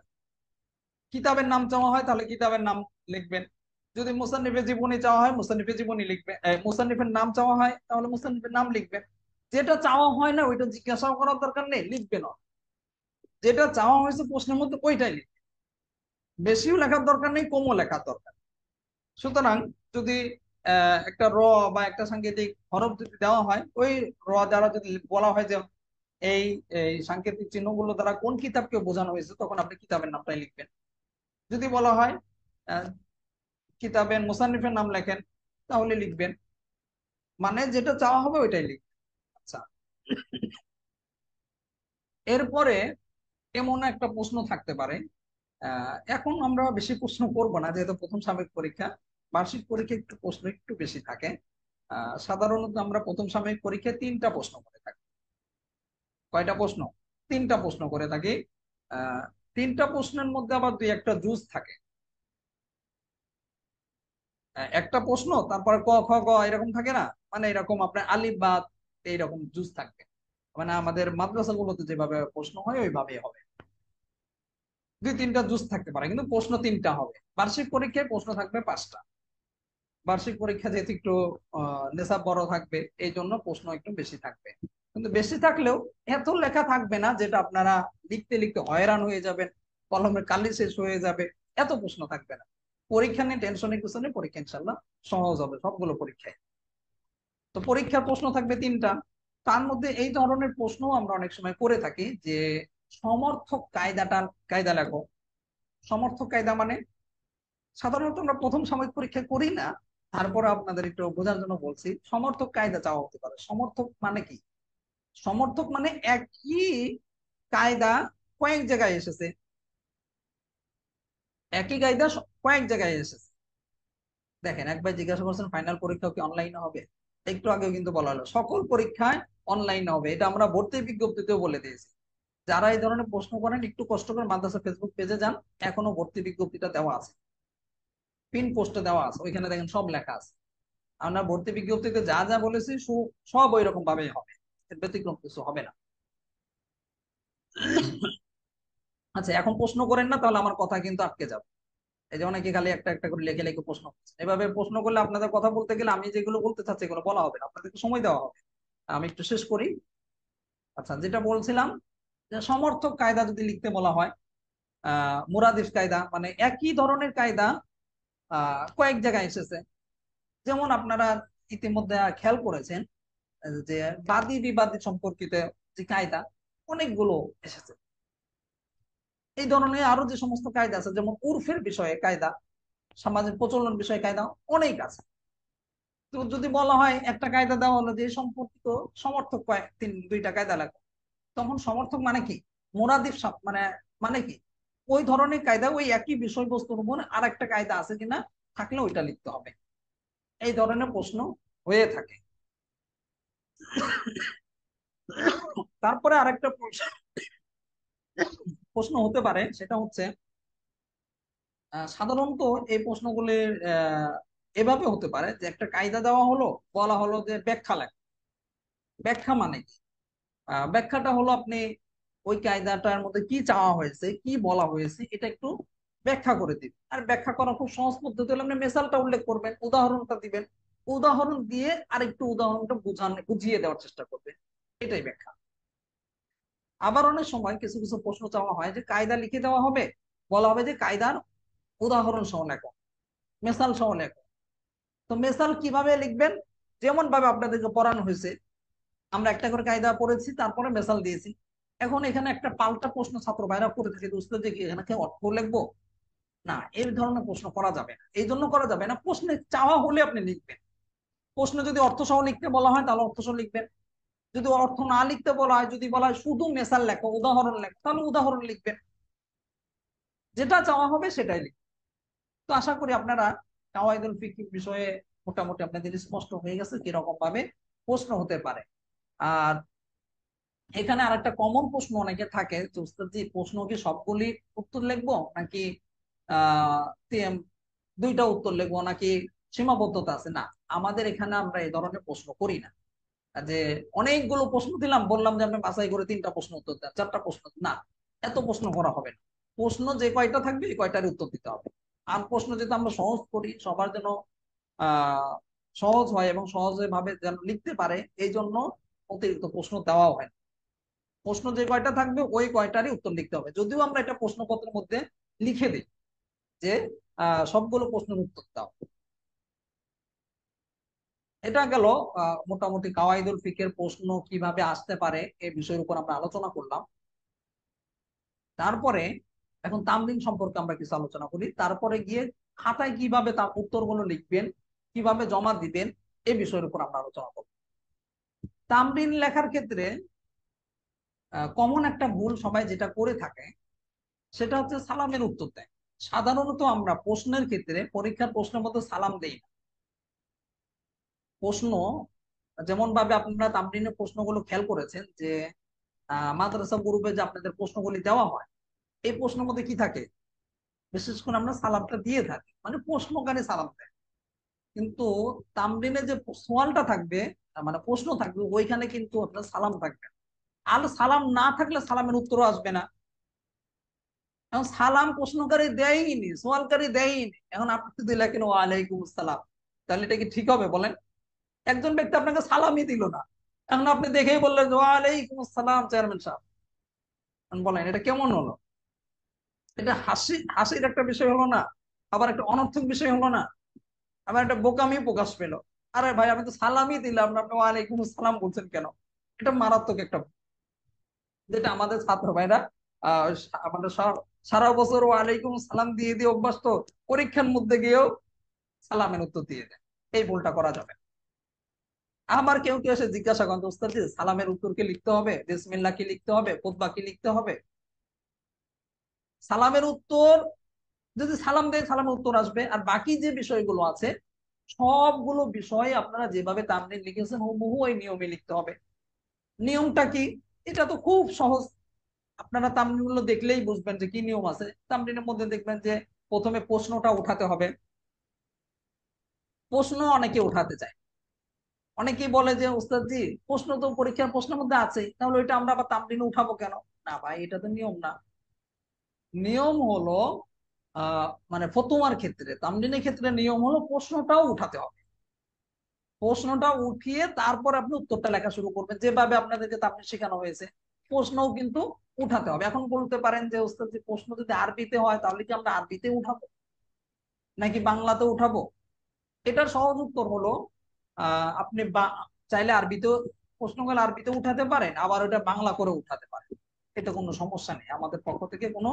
কিতাবের নাম চাওয়া হয় তাহলে কিতাবের নাম লিখবেন। যদি মুসান্নিফের জীবনী চাওয়া হয় মুসান্নিফের জীবনী লিখবেন, মুসান্নিফের নাম চাওয়া হয় তাহলে মুসান্নিফের নাম লিখবেন। যেটা চাওয়া হয় না ওইটা জিজ্ঞাসা করার দরকার নেই, লিখবেন না। যেটা চাওয়া হয়েছে প্রশ্নের মধ্যে ওইটাই লিখবেন। বেশিও লেখার দরকার নেই, কমও লেখার দরকার নেই। সুতরাং যদি একটা র বা একটা সাংকেতিক হরফ যদি দেওয়া হয়, ওই র দ্বারা যদি বলা হয় যে এই এই সাংকেতিক চিহ্নগুলো দ্বারা কোন কিতাবকে বোঝানো হয়েছে, তখন আপনি কিতাবের নামটাই লিখবেন। যদি বলা হয় আহ, কিতাবের মুসান্নিফের নাম লেখেন, তাহলে লিখবেন। মানে যেটা চাওয়া হবে ওইটাই লিখবেন। আচ্ছা, এরপরে এমন একটা প্রশ্ন থাকতে পারে, এখন আমরা বেশি প্রশ্ন করব না যেহেতু প্রথম সাময়িক পরীক্ষা। বার্ষিক পরীক্ষা একটু প্রশ্ন একটু বেশি থাকে। সাধারণত আমরা প্রথম সাময়িক পরীক্ষায় 3টা প্রশ্ন করে থাকি। কয়টা প্রশ্ন? 3টা প্রশ্ন করে থাকি। আহ 3টা প্রশ্নের মধ্যে আবার 2-1টা জুজ থাকে। একটা প্রশ্ন তারপরে ক খ গ এরকম থাকে না, মানে এরকম আপনার আলিফ বা এইরকম জুজ থাকবে। মানে আমাদের মাদ্রাসাগুলোতে যেভাবে প্রশ্ন হয় ওইভাবেই হবে। 2-3টা জুজ থাকতে পারে কিন্তু প্রশ্ন 3টা হবে। বার্ষিক পরীক্ষায় প্রশ্ন থাকবে 5টা। বার্ষিক পরীক্ষা যেহেতু একটু নেশা বড় থাকবে এই জন্য প্রশ্ন একটু বেশি থাকবে। কিন্তু বেশি থাকলেও এত লেখা থাকবে না যেটা আপনারা লিখতে লিখতে হয়রান হয়ে যাবেন, কলমের কালি শেষ হয়ে যাবে। এত প্রশ্ন থাকবে না। পরীক্ষা নিয়ে টেনশনের কিছু নেই, পরীক্ষা ইনশাল্লাহ সহজ হবে সবগুলো পরীক্ষায়। তো পরীক্ষার প্রশ্ন থাকবে 3টা। তার মধ্যে এই ধরনের প্রশ্ন আমরা অনেক সময় করে থাকি যে সমর্থক কায়দা লেখো। সমর্থক কায়দা মানে সাধারণত আমরা প্রথম সাময়িক পরীক্ষা করি না, তারপরে আপনাদের একটু বোঝার জন্য বলছি। সমর্থক কায়দা চাওয়া হতে পারে। সমর্থক মানে কি? সমর্থক মানে একই কায়দা কয়েক জায়গায় এসেছে, একই কায়দা কয়েক জায়গায় এসেছে। দেখেন, একবার জিজ্ঞাসা করছেন ফাইনাল পরীক্ষা কি অনলাইনে হবে? একটু আগেও কিন্তু বলা হলো সকল পরীক্ষায় অনলাইনে হবে, এটা আমরা ভর্তি বিজ্ঞপ্তিতেও বলে দিয়েছি। যারা এই ধরনের প্রশ্ন করেন একটু কষ্ট করে মাদ্রাসা ফেসবুক পেজে যান, এখনো ভর্তি বিজ্ঞপ্তিটা দেওয়া আছে, পিন পোস্টে দেওয়া আছে, ওইখানে দেখেন সব লেখা আছে। আমরা ভর্তি বিজ্ঞপ্তিতে যা যা বলেছি সব ওই রকম ভাবেই হবে, এর ব্যতিক্রম কিছু হবে না। আচ্ছা, এখন প্রশ্ন করেন না তাহলে আমার কথা কিন্তু আটকে যাবে। এই যে অনেকে খালি একটা একটা করে লেখে লেখে প্রশ্ন করছে, এভাবে প্রশ্ন করলে আপনাদের কথা বলতে গেলে আমি যেগুলো বলতে চাচ্ছি এগুলো বলা হবে না, আপনাদেরকে সময় দেওয়া হবে। আমি একটু শেষ করি। আচ্ছা, যেটা বলছিলাম, যে সমর্থক কায়দা যদি লিখতে বলা হয়, মুরাদিফ কায়দা মানে একই ধরনের কায়দা কয়েক জায়গায় এসেছে। যেমন আপনারা ইতিমধ্যে খেয়াল করেছেন যে বাদী বিবাদী সম্পর্কিত যে কায়দা অনেকগুলো এসেছে। এই ধরনের আরো যে সমস্ত কায়দা আছে, যেমন উর্ফের বিষয়ে কায়দা, সামাজিক প্রচলন বিষয়ে কায়দা অনেক আছে। তো যদি বলা হয় একটা কায়দা দেওয়া হলো যে সম্পর্কিত সমর্থক দুইটা কায়দা লাগবে, তখন সমর্থক মানে কি, মুরাদিফ মানে মানে কি, ওই ধরনের কায়দা ওই একই বিষয়বস্তুর উপর আর একটা কায়দা আছে কিনা, থাকলে ওইটা লিখতে হবে। এই ধরনের প্রশ্ন হয়ে থাকে। তারপরে আরেকটা প্রশ্ন প্রশ্ন হতে পারে, সেটা হচ্ছে সাধারণত এই প্রশ্নগুলির এভাবে হতে পারে যে একটা কায়দা দেওয়া হলো, বলা হলো যে ব্যাখ্যা লেখ। ব্যাখ্যা মানে কি? ব্যাখ্যাটা হলো আপনি ওই কায়দাটার মধ্যে কি চাওয়া হয়েছে, কি বলা হয়েছে, এটা একটু ব্যাখ্যা করে দিবেন। আর ব্যাখ্যা করা খুব সহজ পদ্ধতি হলো আপনি মেসালটা উল্লেখ করবেন, উদাহরণটা দিবেন, উদাহরণ দিয়ে আরেকটু উদাহরণটা বুঝিয়ে দেওয়ার চেষ্টা করবেন, এটাই ব্যাখ্যা। আবার অনেক সময় কিছু কিছু প্রশ্ন চাওয়া হয় যে কায়দা লিখে দেওয়া হবে, বলা হবে যে কায়দার উদাহরণ সহ লেখো, মেসাল সহ লেখো। তো মেসাল কিভাবে লিখবেন? যেমন ভাবে আপনাদেরকে পড়ানো হয়েছে, আমরা একটা করে কায়দা পড়েছি, তারপরে মেসাল দিয়েছি। এখন এখানে একটা পাল্টা প্রশ্ন ছাত্র ভাইরা করে থাকে, উস্তাদ যে কি এখানে কি অর্থ লিখবো? না, এই ধরনের প্রশ্ন করা যাবে না। এই জন্য করা যাবে না, প্রশ্নে চাওয়া হলে আপনি লিখবেন। প্রশ্ন যদি অর্থ সহ লিখতে বলা হয় তাহলে অর্থ সহ লিখবেন। যদি অর্থ না লিখতে বলা হয়, যদি বলা হয় শুধু মেসাল লেখো, উদাহরণ লেখো, তাহলে উদাহরণ লিখবেন। যেটা চাওয়া হবে সেটাই লিখবেন। তো আশা করি আপনারা কাওয়াইদুল ফিকহ বিষয়ে মোটামুটি আপনাদের স্পষ্ট হয়ে গেছে কিরকম ভাবে প্রশ্ন হতে পারে। আর এখানে আরেকটা কমন প্রশ্ন অনেকে থাকে যে উস্তাদ জি, প্রশ্ন কি সবগুলি উত্তর লিখবো নাকি আহ দুইটা উত্তর লিখবো, নাকি সীমাবদ্ধতা আছে? না, আমাদের এখানে আমরা এই ধরনের প্রশ্ন করি না যে অনেকগুলো প্রশ্ন দিলাম, বললাম যে আপনি বাছাই করে তিনটা প্রশ্ন উত্তর দেন, চারটা প্রশ্ন না, এত প্রশ্ন করা হবে না। প্রশ্ন যে কয়টা থাকবে এই কয়টারই উত্তর দিতে হবে। আর প্রশ্ন যেহেতু আমরা সহজ করি, সবার যেন আহ সহজ হয় এবং সহজে ভাবে যেন লিখতে পারে, এই জন্য অতিরিক্ত প্রশ্ন দেওয়া হয় না। প্রশ্ন যে কয়টা থাকবে ওই কয়টারই উত্তর লিখতে হবে, যদিও আমরা এটা প্রশ্নপত্রের মধ্যে লিখে দিই যে সবগুলো প্রশ্নের উত্তর দাও। এটা গেল মোটামুটি কাওয়াইদুল ফিকের প্রশ্ন কিভাবে আসতে পারে এই বিষয়ের উপর আমরা আলোচনা করলাম। তারপরে এখন তামরিন সম্পর্কে আমরা কিছু আলোচনা করি, তারপরে গিয়ে খাতায় কিভাবে তার উত্তরগুলো লিখবেন, কিভাবে জমা দিবেন, এই বিষয়ের উপর আমরা আলোচনা করব। তামরিন লেখার ক্ষেত্রে কমন একটা ভুল সবাই যেটা করে থাকে সেটা হচ্ছে সালামের উত্তর দেয়। সাধারণত আমরা প্রশ্নের ক্ষেত্রে পরীক্ষার প্রশ্নের মধ্যে সালাম দেই না। প্রশ্ন যেমন ভাবে আপনারা তামরিনের প্রশ্নগুলো খেয়াল করেছেন যে মাদ্রাসা গ্রুপে যে আপনাদের প্রশ্নগুলি দেওয়া হয়, এই প্রশ্নের মধ্যে কি থাকে, বিশেষ করে আমরা সালামটা দিয়ে থাকি, মানে প্রশ্নকারী সালাম দেয়। কিন্তু তামরিনে যে সোয়ালটা থাকবে, মানে প্রশ্ন থাকবে, ওইখানে কিন্তু আপনার সালাম থাকবে। আর সালাম না থাকলে সালামের উত্তরও আসবে না। এখন সালাম প্রশ্নকারী দেয়নি, সোয়ালকারী দেয়নি, এখন আপনি যদি লেখেন ওয়ালাইকুম আসসালাম, তাহলে এটা কি ঠিক হবে বলেন? একজন ব্যক্তি আপনাকে সালামই দিল না, এখন আপনি দেখেই বললেন যে ওয়ালাইকুম আসসালাম চেয়ারম্যান সাহেব, এখন বলেন এটা কেমন হলো? এটা হাসির একটা বিষয় হলো না? আবার একটা অনর্থক বিষয় হলো না? আবার একটা বোকামি প্রকাশ পেলো। আরে ভাই, আমি তো সালামই দিলাম না, আপনি ওয়ালাইকুম আসসালাম বলছেন কেন? এটা মারাত্মক একটা, যেটা আমাদের ছাত্র ভাইরা আমাদের সারা বছর ওয়ালাইকুম সালাম দিয়ে দিয়ে অভ্যাস, তো পরীক্ষার মধ্যে গিয়েও সালামের উত্তর দিয়ে দেয়। এই ভুলটা করা যাবে না। আমার কেউ কেউ এসে জিজ্ঞাসা করেন, ওস্তাদ জি, সালামের উত্তর কি লিখতে হবে, বিসমিল্লাহ কি লিখতে হবে, খুতবা কি লিখতে হবে? সালামের উত্তর, যদি সালাম দেয় সালামের উত্তর আসবে, আর বাকি যে বিষয়গুলো আছে সবগুলো বিষয় আপনারা যেভাবে তামরিন লিখেছেন হুবহু ওই নিয়মে লিখতে হবে। নিয়মটা কি? এটা তো খুব সহজ। আপনারা তামরিন গুলো দেখলেই বুঝবেন যে কি নিয়ম আছে। তামরিনের মধ্যে দেখবেন যে প্রথমে প্রশ্নটা উঠাতে হবে। প্রশ্ন অনেকে উঠাতে চায়, অনেকেই বলে যে ওস্তাদ জি, প্রশ্ন তো পরীক্ষার প্রশ্নের মধ্যে আছে, তাহলে ওইটা আমরা আবার তামরিনে উঠাবো কেন? না ভাই, এটা তো নিয়ম না। নিয়ম হলো মানে ফতোয়ার ক্ষেত্রে, তামরিনের ক্ষেত্রে নিয়ম হলো প্রশ্নটাও উঠাতে হবে। প্রশ্নটা উঠিয়ে তারপর আপনি উত্তরটা লেখা শুরু করবেন, যেভাবে আপনাদেরকে তামরিন শেখানো হয়েছে। প্রশ্নও কিন্তু উঠাতে হবে। এখন বলতে পারেন যে ওস্তাদ জি, প্রশ্ন যদি আরবিতে হয় তাহলে কি আমরা আরবিতে উঠাবো নাকি বাংলাতে উঠাবো? এটার সহজ উত্তর হলো আপনি চাইলে আরবিতেও, প্রশ্নগুলো আরবিতে উঠাতে পারেন, আবার ওটা বাংলা করে উঠাতে পারেন। এটা কোনো সমস্যা নেই, আমাদের পক্ষ থেকে কোনো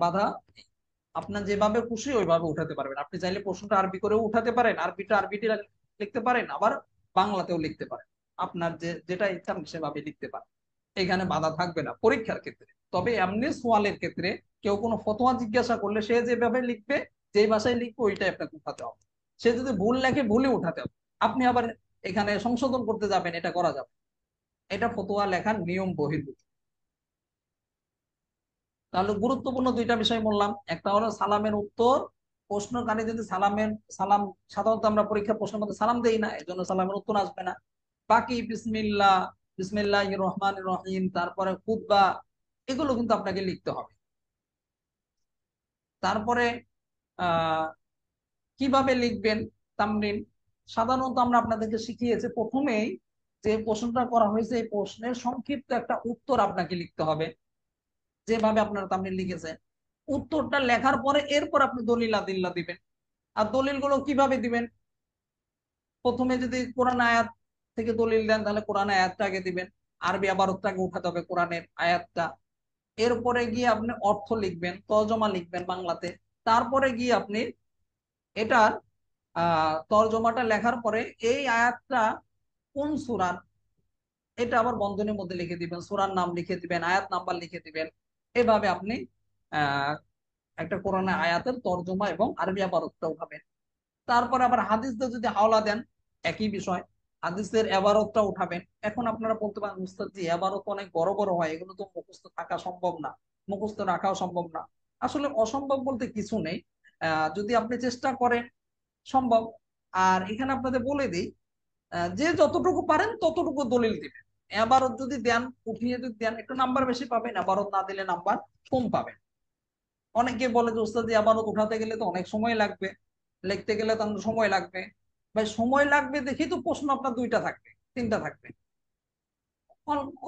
বাধা নেই। আপনার যেভাবে খুশি ওইভাবে উঠাতে পারবেন। আপনি চাইলে প্রশ্নটা আরবি করেও উঠাতে পারেন, আরবিটা আরবিতে লিখতে পারেন, আবার বাংলাতেও লিখতে পারেন। আপনার যেটা ইচ্ছা আপনি সেভাবে লিখতে পারেন। এখানে বাধা থাকবে না পরীক্ষার ক্ষেত্রে। তবে এমনি সোয়ালের ক্ষেত্রে কেউ কোনো ফতোয়া জিজ্ঞাসা করলে সে যেভাবে লিখবে, যেই ভাষায় লিখবে, ওইটাই আপনাকে উঠাতে হবে। সে যদি ভুল লেখে ভুলই উঠাতে হবে। আপনি আবার এখানে সংশোধন করতে যাবেন, এটা করা যাবে না। এটা ফতোয়া লেখার নিয়ম বহির্ভূত। তাহলে গুরুত্বপূর্ণ দুইটা বিষয় বললাম, একটা হলো সালামের উত্তর। প্রশ্নকারী যদি সালাম, সাধারণত আমরা পরীক্ষা প্রশ্নের মধ্যে সালাম দেই না, এজন্য সালামের উত্তর আসবে না। বাকি বিসমিল্লাহ, বিসমিল্লাহির রহমানির রহিম, তারপরে খুতবা, এগুলো কিন্তু আপনাকে লিখতে হবে। তারপরে আহ কিভাবে লিখবেন তামরিন, সাধারণত আমরা আপনাদেরকে শিখিয়েছি প্রথমেই যে প্রশ্নটা করা হয়েছে এই প্রশ্নের সংক্ষিপ্ত একটা উত্তর আপনাকে লিখতে হবে, যেভাবে আপনারা তামরিন লিখেছেন। উত্তরটা লেখার পরে এরপর আপনি দলিল আদিল্লা দিবেন। আর দলিল গুলো কিভাবে দিবেন? প্রথমে যদি কোরআন আয়াত থেকে দলিল দেন তাহলে কোরআন আয়াতটা আগে দিবেন, আরবি আবারতটা আগে উঠাতে হবে, কোরআনের আয়াতটা। এরপরে গিয়ে আপনি অর্থ লিখবেন, তর্জমা লিখবেন বাংলাতে। তারপরে গিয়ে আপনি এটার তর্জমাটা লেখার পরে এই আয়াতটা কোন সূরার, এটা আবার বন্ধনীর মধ্যে লিখে দিবেন, সূরার নাম লিখে দিবেন, আয়াত নাম্বার লিখে দিবেন। এভাবে আপনি আহ একটা কোরআনের আয়াতের তর্জমা এবং আরবি আবারতটা উঠাবেন। তারপরে আবার হাদিসদের যদি হাওলা দেন, একই বিষয়, হাদিসের এবারতটা উঠাবেন। এখন আপনারা বলতে পারেন উস্তাদ জি, এবারত অনেক বড় বড় হয়, এগুলো তো মুখস্থ থাকা সম্ভব না, মুখস্থ রাখাও সম্ভব না। আসলে অসম্ভব বলতে কিছু নেই, যদি আপনি চেষ্টা করেন সম্ভব। আর এখানে আপনাদের বলে দিই, যে যতটুকু পারেন ততটুকু দলিল দিবেন। এবারত যদি দেন, উঠিয়ে যদি দেন, একটু নাম্বার বেশি পাবেন, এবারত না দিলে নাম্বার কম পাবেন। অনেকে বলে যে ওস্তাদ জি, আবারত উঠাতে গেলে তো অনেক সময় লাগবে, লিখতে গেলে তো অনেক সময় লাগবে। ভাই, সময় লাগবে দেখি তো প্রশ্ন আপনার দুইটা থাকবে, তিনটা থাকবে,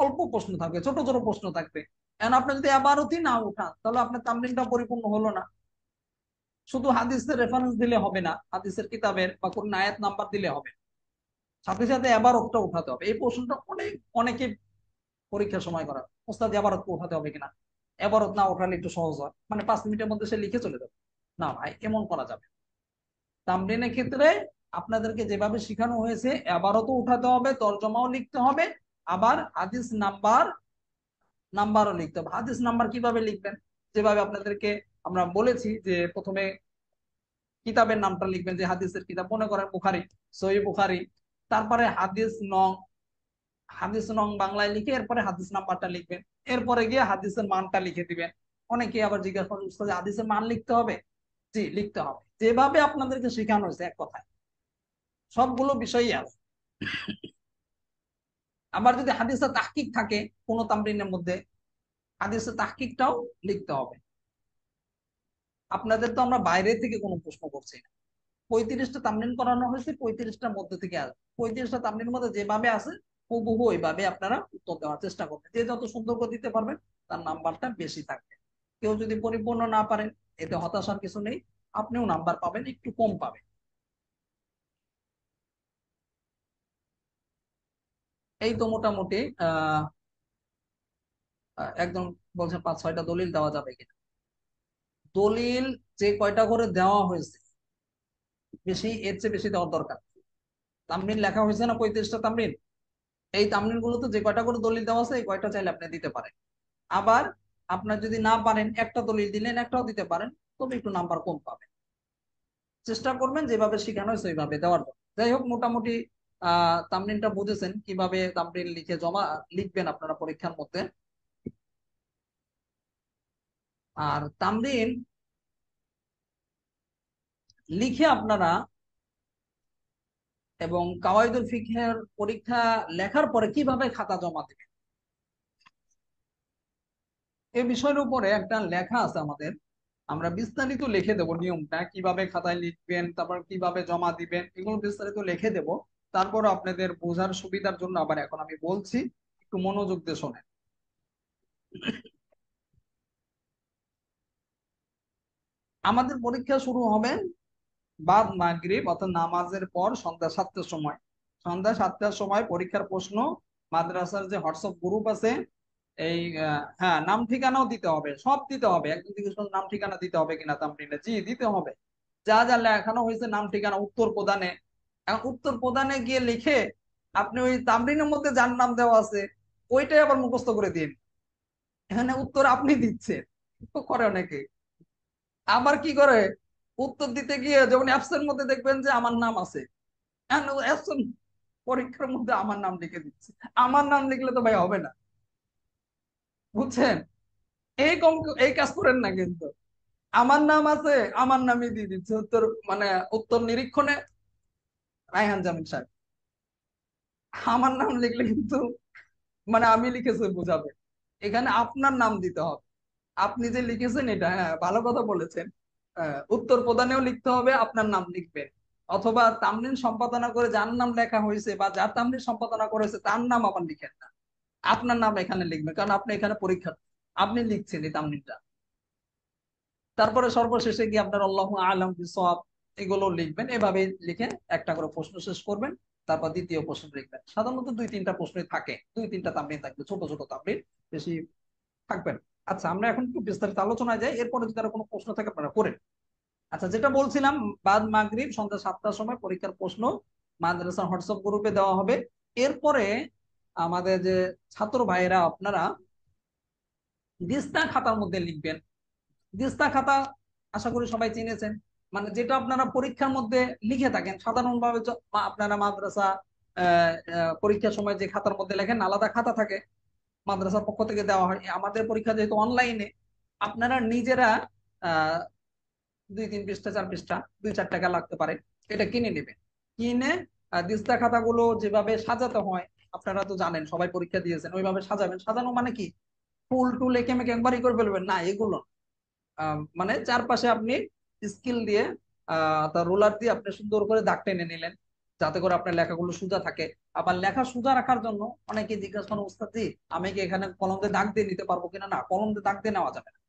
অল্প প্রশ্ন থাকবে, ছোট ছোট প্রশ্ন থাকবে। এখন আপনি যদি আবারতই না উঠান তাহলে আপনার তামরিনটা পরিপূর্ণ হলো না। শুধু হাদিসের রেফারেন্স দিলে হবে না, হাদিসের কিতাবের বা কোন আয়াত নাম্বার দিলে হবে না। সাথে সাথে আবারতটা উঠাতে হবে। এই প্রশ্নটা অনেকে পরীক্ষার সময় করা, ওস্তাদ আবারত উঠাতে হবে কিনা, এবারত না উঠালে একটু সহজ হয়, মানে 5 মিনিটের মধ্যে সে লিখে চলে যাবে। না ভাই, এমন করা যাবে না। তামরিনের ক্ষেত্রে আপনাদেরকে যেভাবে শেখানো হয়েছে এবারও তো উঠাতে হবে, তর্জমাও লিখতে হবে, আবার হাদিস নাম্বারও লিখতে হবে। হাদিস নাম্বার কিভাবে লিখবেন? যেভাবে আপনাদেরকে আমরা বলেছি যে প্রথমে কিতাবের নামটা লিখবেন, যে হাদিসের কিতাব, মনে করেন বুখারী, সহিহ বুখারী। তারপরে হাদিস নং বাংলায় লিখে এরপরে হাদিস নাম্বারটা লিখবেন। এরপরে গিয়ে হাদিসের মানটা লিখে দিবেন। অনেকে আবার জিজ্ঞাসা করেন উস্তাদ, হাদিসের মান লিখতে হবে? জি, লিখতে হবে, যেভাবে আপনাদেরকে শেখানো হয়েছে এক কথায় সবগুলো বিষয়ই আছে। আবার যদি হাদিসে তাহকিক থাকে কোন তামরিনের মধ্যে, হাদিসে তাহকিকটাও লিখতে হবে। আপনাদের তো আমরা বাইরে থেকে কোনো প্রশ্ন করছি না, 35টা তামরিন করানো হয়েছে, 35টার মধ্যে থেকে আসবে। 35টা তামরিনের মধ্যে যেভাবে আছে হুবহু ওইভাবে আপনারা উত্তর দেওয়ার চেষ্টা করবেন। যে যত সুন্দর করে দিতে পারবেন তার নাম্বারটা বেশি থাকবে। কেউ যদি পরিপূর্ণ না পারেন, এতে হতাশার কিছু নেই, আপনিও নাম্বার পাবেন, একটু কম পাবেন। এই তো মোটামুটি একদম বলছেন 5-6টা দলিল দেওয়া যাবে কিনা। দলিল যে কয়টা করে দেওয়া হয়েছে, বেশি, এর চেয়ে বেশি দেওয়ার দরকার। তামরিন লেখা হয়েছে না 35টা তামরিন, এই তামরিন গুলোতে যে কয়টা করে দলিল দেওয়া আছে এই কয়টা চাইলে আপনি দিতে পারেন। আবার আপনার যদি না পারেন, একটা দলিল দিলেন, একটাও দিতে পারেন, তবে একটু নাম্বার কম পাবেন। চেষ্টা করবেন যেভাবে শেখানো হয়েছে ওইভাবে দেওয়ার জন্য। যাই হোক, মোটামুটি তামরিনটা বুঝেছেন, কিভাবে তামরিন লিখে জমা লিখবেন আপনারা পরীক্ষার মধ্যে। আর তামরিন লিখে আপনারা এবং কাওয়াইদুল ফিকহের পরীক্ষা লেখার পরে কিভাবে খাতা জমা দেবেন এই বিষয়ের উপরে একটা লেখা আছে আমাদের। আমরা বিস্তারিত লিখে দেবো নিয়মটা কিভাবে খাতায় লিখবেন, তারপর কিভাবে জমা দিবেন, এগুলো বিস্তারিত লিখে দেব। তারপর আপনাদের বোঝার সুবিধার জন্য আবার এখন আমি বলছি, একটু মনোযোগ দিয়ে শোনেন। আমাদের পরীক্ষা শুরু হবে বাদ মাগরিব অর্থাৎ নামাজের পর সন্ধ্যা 7টার সময়। সন্ধ্যা 7টার সময় পরীক্ষার প্রশ্ন মাদ্রাসার যে হোয়াটসঅ্যাপ গ্রুপ আছে এই হ্যাঁ, নাম ঠিকানাও দিতে হবে, সব দিতে হবে। একজন জিজ্ঞেস করলেন, নাম ঠিকানা দিতে হবে কিনা তামরিনে? জি, দিতে হবে। যা যা লেখানো হয়েছে নাম ঠিকানা উত্তর প্রদানে। এখন উত্তর প্রদানে গিয়ে লিখে আপনি ওই তামরিনের মধ্যে যার নাম দেওয়া আছে ওইটাই আবার মুখস্থ করে দিন। এখানে উত্তর আপনি দিচ্ছেন, তো করে অনেকে। আবার কি করে, উত্তর দিতে গিয়ে যেমন অ্যাপসের মধ্যে দেখবেন যে আমার নাম আছে, অ্যাবসেন্ট পরীক্ষার মধ্যে আমার নাম লিখে দিচ্ছে। আমার নাম লিখলে তো ভাই হবে না, বুঝছেন? এই কম, এই কাজ করেন না কিন্তু। আমার নাম আছে, আমার নামই দিয়ে দিচ্ছে উত্তর, মানে উত্তর নিরীক্ষণে রায়হান জামিল সাহেব। আমার নাম লিখলে কিন্তু মানে আমি লিখেছি বোঝাবে, এখানে আপনার নাম দিতে হবে। আপনি যে লিখেছেন এটা, হ্যাঁ ভালো কথা বলেছেন। উত্তর প্রদানেও লিখতে হবে, আপনার নাম লিখবেন। অথবা তামরিন সম্পাদনা করে যার নাম লেখা হয়েছে বা যার তামরিন সম্পাদনা করেছে তার নাম আবার লিখেন না, আপনার নাম এখানে লিখবেন, কারণ আপনি এখানে পরীক্ষা, আপনি লিখছেন এই তামরিনটা। তারপরে সর্বশেষে গিয়ে আপনার আল্লাহু আ'লাম বিসওয়াব এগুলো লিখবেন। এভাবে লিখে একটা করে প্রশ্ন শেষ করবেন। তারপর দ্বিতীয় প্রশ্ন লিখবেন। সাধারণত দুই তিনটা প্রশ্নই থাকে, দুই তিনটা তামরিন থাকবে, ছোট ছোট তামরিন, বেশি থাকবেন। আচ্ছা, আমরা এখন একটু বিস্তারিত আলোচনায় যাই, এরপরে যদি আরো কোনো প্রশ্ন থাকে আপনারা করেন। আচ্ছা, যেটা বলছিলাম, বাদ মাগরিব সন্ধ্যা 7টার সময় পরীক্ষার প্রশ্ন মাদ্রাসা হোয়াটসঅ্যাপ গ্রুপে দেওয়া হবে। এরপরে আমাদের যে ছাত্র ভাইয়েরা আপনারা দিস্তা খাতার মধ্যে লিখবেন। দিস্তা খাতা আশা করি সবাই চিনেছেন, মানে যেটা আপনারা পরীক্ষার মধ্যে লিখে থাকেন সাধারণভাবে। আপনারা মাদ্রাসা পরীক্ষার সময় যে খাতার মধ্যে লেখেন, আলাদা খাতা থাকে, মাদ্রাসার পক্ষ থেকে দেওয়া হয়। আমাদের পরীক্ষা যেহেতু অনলাইনে, আপনারা নিজেরা আহ 2-3 পৃষ্ঠা 4 পৃষ্ঠা 2-4 টাকা লাগতে পারে, এটা কিনে নেবেন। কিনে দিস্তা খাতাগুলো যেভাবে সাজাতে হয় আপনারা তো জানেন, সবাই পরীক্ষা দিয়েছেন, ওইভাবে সাজাবেন। সাজানো মানে কি, ফুল টুল এঁকে মেকে একবারই করে ফেলবেন না, এগুলো না। মানে চারপাশে আপনি স্কিল দিয়ে তার রোলার দিয়ে আপনি সুন্দর করে দাগ টেনে নিলেন, যাতে করে আপনার লেখাগুলো সোজা থাকে। আবার লেখা সোজা রাখার জন্য অনেকে জিজ্ঞাসা করেন, ওস্তাদ জি আমি কি এখানে কলম দিয়ে দাগ দিয়ে নিতে পারবো কিনা? না, কলম দিয়ে দাগ দিয়ে নেওয়া যাবে না।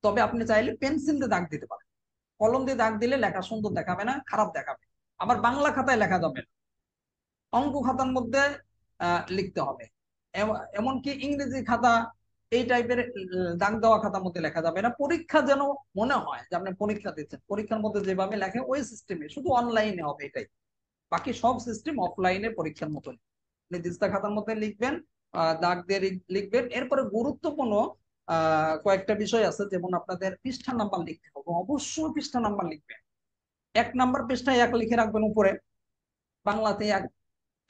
তবে আপনি চাইলে পেন্সিল দিয়ে দাগ দিতে পারেন। কলম দিয়ে দাগ দিলে লেখা সুন্দর দেখাবে না, খারাপ দেখাবে। আবার বাংলা খাতায় লেখা যাবে না, অঙ্ক খাতার মধ্যে লিখতে হবে। এমনকি ইংরেজি খাতা এই টাইপের দাগ দেওয়া খাতার মধ্যে লেখা যাবে না। পরীক্ষা যেন মনে হয় যে আপনি পরীক্ষা দিচ্ছেন, পরীক্ষার মধ্যে যেভাবে লেখে ওই সিস্টেমে, শুধু অনলাইনে হবে এটাই। বাকি সব সিস্টেম অফলাইনে পরীক্ষার মতো। নির্দিষ্ট খাতার মধ্যে লিখবেন, দাগ দিয়ে লিখবেন। এরপরে গুরুত্বপূর্ণ কয়েকটা বিষয় আছে, যেমন আপনাদের পৃষ্ঠা নাম্বার লিখতে হবে, অবশ্যই পৃষ্ঠা নাম্বার লিখবেন। 1 নাম্বার পৃষ্ঠায় 1 লিখে রাখবেন উপরে, বাংলাতে 1